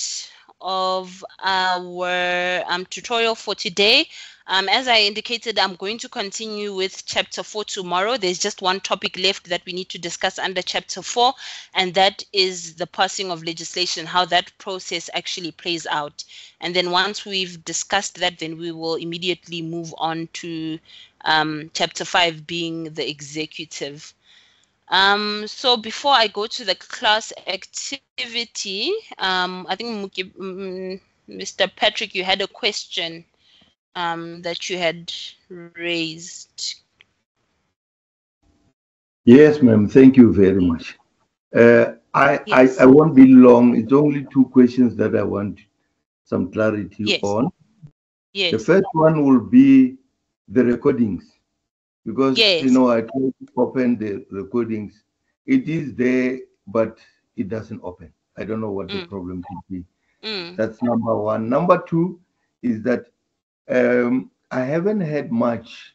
S1: of our tutorial for today. As I indicated, I'm going to continue with chapter 4 tomorrow. There's just one topic left that we need to discuss under chapter 4, and that is the passing of legislation, how that process actually plays out. And then once we've discussed that, then we will immediately move on to chapter 5, being the executive. So before I go to the class activity, I think Mr. Patrick, you had a question that you had raised.
S4: Yes, ma'am. Thank you very much.
S1: Yes.
S4: I won't be long. It's only 2 questions that I want some clarity on.
S1: Yes.
S4: The first one will be the recordings, because
S1: yes.
S4: you know, I tried to open the recordings. It is there, but it doesn't open. I don't know what the problem could be. That's number one. Number two is that I haven't heard much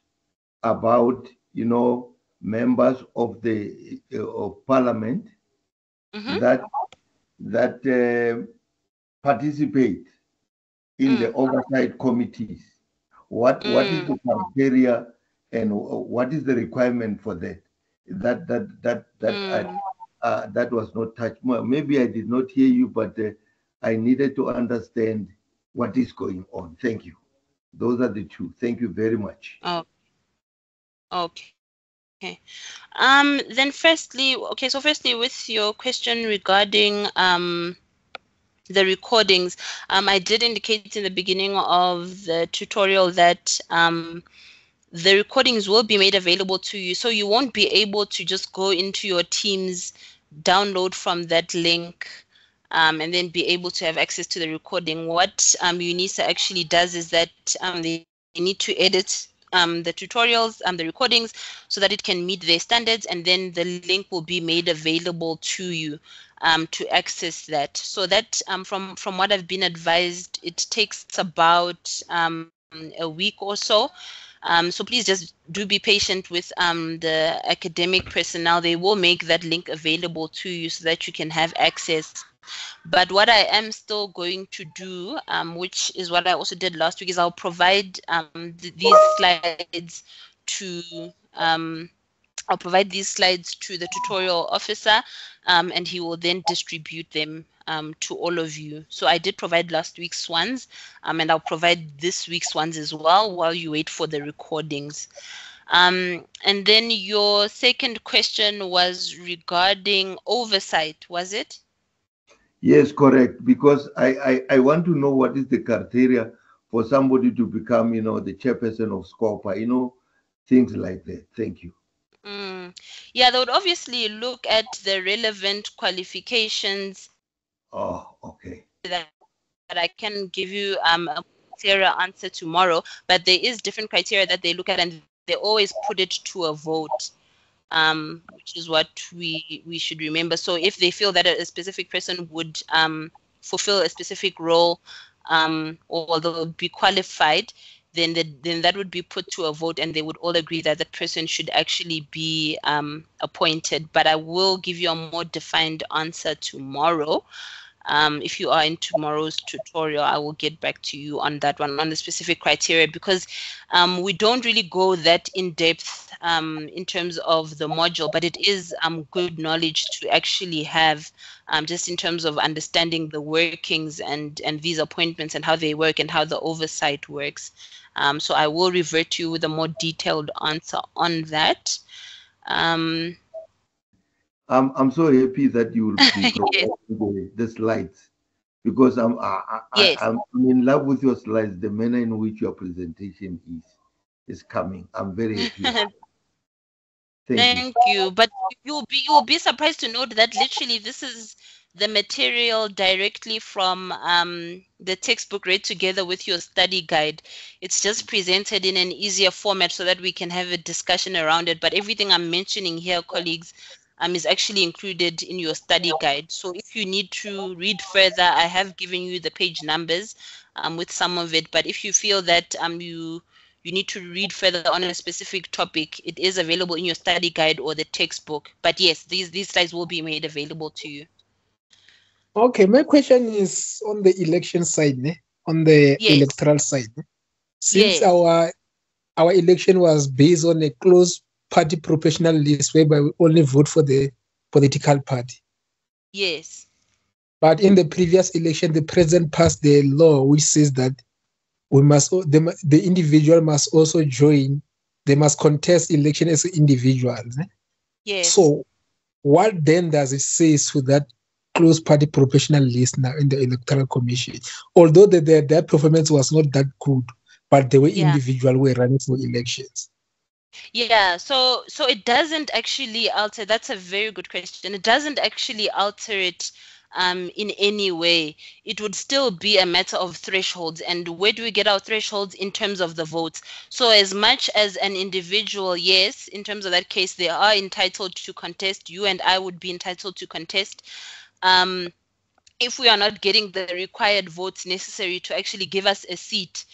S4: about, you know, members of the of parliament that participate in the oversight committees. What is the criteria and what is the requirement for that? That was not touched. Maybe I did not hear you, but I needed to understand what is going on. Thank you. Those are the 2. Thank you very much.
S1: Oh, okay. Then firstly, with your question regarding the recordings, I did indicate in the beginning of the tutorial that the recordings will be made available to you, so you won't be able to just go into your Teams, download from that link, and then be able to have access to the recording. What UNISA actually does is that they need to edit the tutorials and the recordings so that it can meet their standards, and then the link will be made available to you to access that. So that from what I've been advised, it takes about a week or so. So please just do be patient with the academic personnel. They will make that link available to you so that you can have access. But what I am still going to do, which is what I also did last week, is I'll provide these slides to the tutorial officer, and he will then distribute them to all of you. So I did provide last week's ones, and I'll provide this week's ones as well while you wait for the recordings. And then your second question was regarding oversight, was it?
S4: Yes, correct. Because I want to know what is the criteria for somebody to become, you know, the chairperson of SCOPA, you know, things like that. Thank you.
S1: Yeah, they would obviously look at the relevant qualifications.
S4: Oh, okay.
S1: That I can give you a clearer answer tomorrow, but there is different criteria that they look at, and they always put it to a vote, which is what we should remember. So if they feel that a specific person would fulfill a specific role, or they would be qualified, then that would be put to a vote, and they would all agree that that person should actually be appointed. But I will give you a more defined answer tomorrow. If you are in tomorrow's tutorial, I will get back to you on that one, on the specific criteria, because we don't really go that in depth in terms of the module, but it is good knowledge to actually have, just in terms of understanding the workings and these appointments and how they work and how the oversight works. So I will revert to you with a more detailed answer on that.
S4: I'm so happy that you will be providing the slides. Because
S1: Yes.
S4: I'm in love with your slides, the manner in which your presentation is coming. I'm very happy.
S1: Thank you. But you'll be surprised to note that literally this is the material directly from the textbook read together with your study guide. It's just presented in an easier format so that we can have a discussion around it. But everything I'm mentioning here, colleagues, is actually included in your study guide. So if you need to read further, I have given you the page numbers with some of it. But if you feel that you need to read further on a specific topic, it is available in your study guide or the textbook. But yes, these slides will be made available to you.
S5: Okay, my question is on the election side, on the electoral side. Since our election was based on a closed party proportional list whereby we only vote for the political party.
S1: Yes.
S5: But in the previous election, the president passed the law which says that the individual must also join, they must contest election as individuals.
S1: Yes.
S5: So what then does it say to that closed party proportional list now in the Electoral Commission? Although their performance was not that good, but they were individual were running for elections.
S1: Yeah, so it doesn't actually alter. That's a very good question. It doesn't actually alter it in any way. It would still be a matter of thresholds. And where do we get our thresholds? In terms of the votes. So as much as an individual, yes, in terms of that case, they are entitled to contest. You and I would be entitled to contest. If we are not getting the required votes necessary to actually give us a seat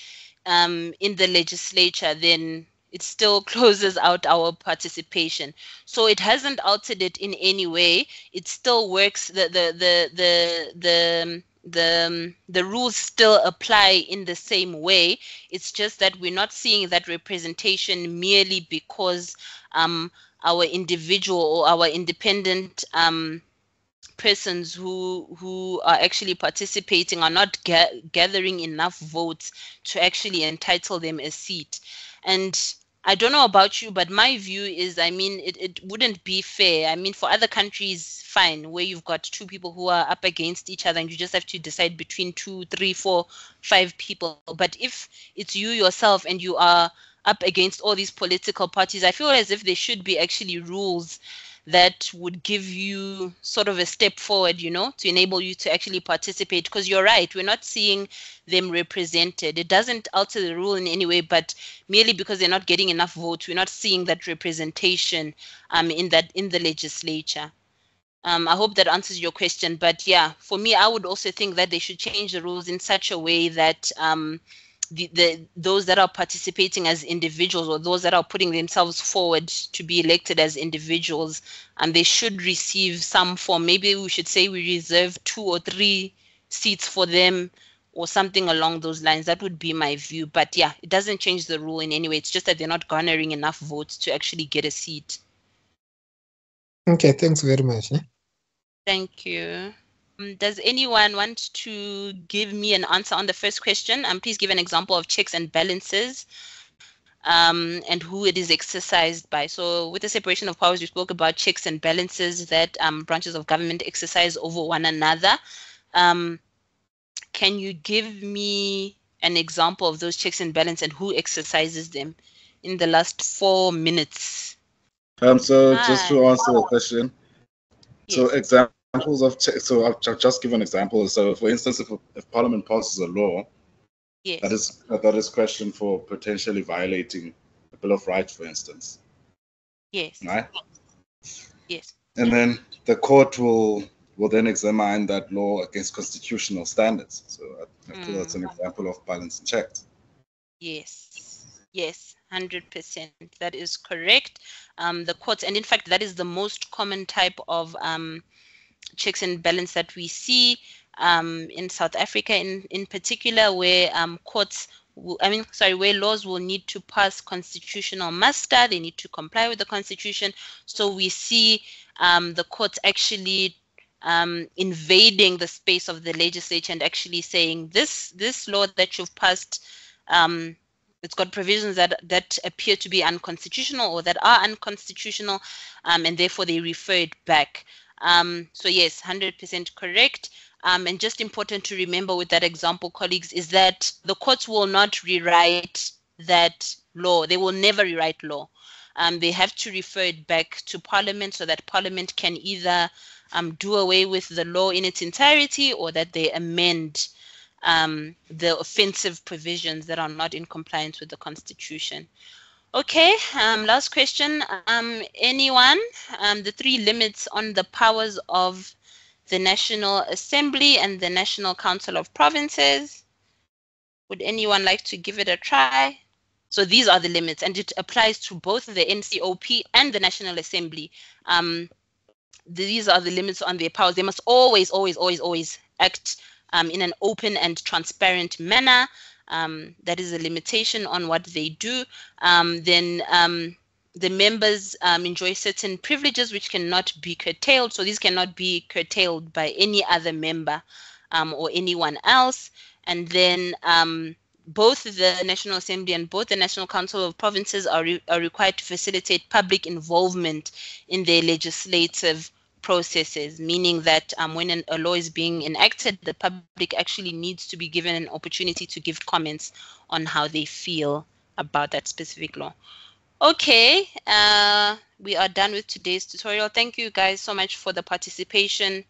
S1: in the legislature, then it still closes out our participation. So it hasn't altered it in any way. It still works. The rules still apply in the same way. It's just that we're not seeing that representation merely because our individual or our independent persons who are actually participating are not gathering enough votes to actually entitle them a seat. And I don't know about you, but my view is, I mean, it wouldn't be fair. I mean, for other countries, fine, where you've got two people who are up against each other and you just have to decide between 2, 3, 4, 5 people. But if it's you yourself and you are up against all these political parties, I feel as if there should be actually rules that would give you sort of a step forward, to enable you to actually participate. Because you're right, we're not seeing them represented. It doesn't alter the rule in any way, but merely because they're not getting enough votes, we're not seeing that representation in the legislature. I hope that answers your question. But yeah, for me, I would also think that they should change the rules in such a way that those that are participating as individuals or those that are putting themselves forward to be elected as individuals, they should receive some form. Maybe we should say we reserve 2 or 3 seats for them or something along those lines. That would be my view. But yeah, it doesn't change the rule in any way. It's just that they're not garnering enough votes to actually get a seat.
S5: Okay, thanks very much.
S1: Thank you. Does anyone want to give me an answer on the first question? Please give an example of checks and balances and who it is exercised by. So with the separation of powers, we spoke about checks and balances that branches of government exercise over one another. Can you give me an example of those checks and balances and who exercises them in the last 4 minutes?
S6: So just to answer the question, so examples of checks. So I've just given examples. So for instance, if Parliament passes a law that is questioned for potentially violating the Bill of Rights, for instance.
S1: Yes.
S6: Right?
S1: Yes.
S6: And then the court will then examine that law against constitutional standards. So I feel that's an example of balance and checks.
S1: Yes. Yes. 100%. That is correct. The courts, and in fact, that is the most common type of checks and balance that we see in South Africa, in particular, where courts, where laws will need to pass constitutional muster. They need to comply with the Constitution. So we see the courts actually invading the space of the legislature and actually saying this law that you've passed, it's got provisions that appear to be unconstitutional or that are unconstitutional, and therefore they refer it back. So yes, 100% correct. and just important to remember with that example, colleagues, is that the courts will not rewrite that law. They will never rewrite law. They have to refer it back to Parliament so that Parliament can either do away with the law in its entirety, or that they amend the offensive provisions that are not in compliance with the Constitution. Okay, last question. Anyone? The 3 limits on the powers of the National Assembly and the National Council of Provinces. Would anyone like to give it a try? So these are the limits, and it applies to both the NCOP and the National Assembly. These are the limits on their powers. They must always, always, always, always act in an open and transparent manner. That is a limitation on what they do. The members enjoy certain privileges which cannot be curtailed. So these cannot be curtailed by any other member or anyone else. And then both the National Assembly and both the National Council of Provinces are required to facilitate public involvement in their legislative processes, meaning that when a law is being enacted, the public actually needs to be given an opportunity to give comments on how they feel about that specific law. Okay, we are done with today's tutorial. Thank you guys so much for the participation.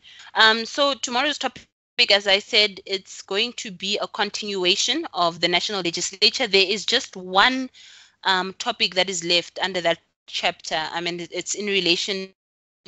S1: So tomorrow's topic, as I said, it's going to be a continuation of the National Legislature. There is just one topic that is left under that chapter. I mean, it's in relation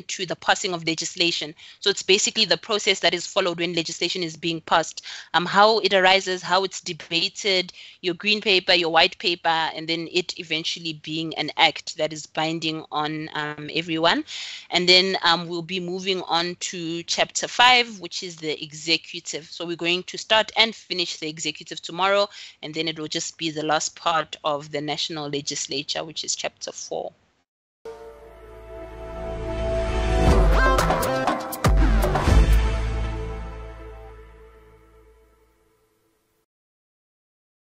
S1: to the passing of legislation. So it's basically the process that is followed when legislation is being passed, how it arises, how it's debated, your green paper, your white paper, and then it eventually being an act that is binding on everyone. And then we'll be moving on to chapter 5, which is the executive. So we're going to start and finish the executive tomorrow, and then it will just be the last part of the national legislature, which is chapter 4.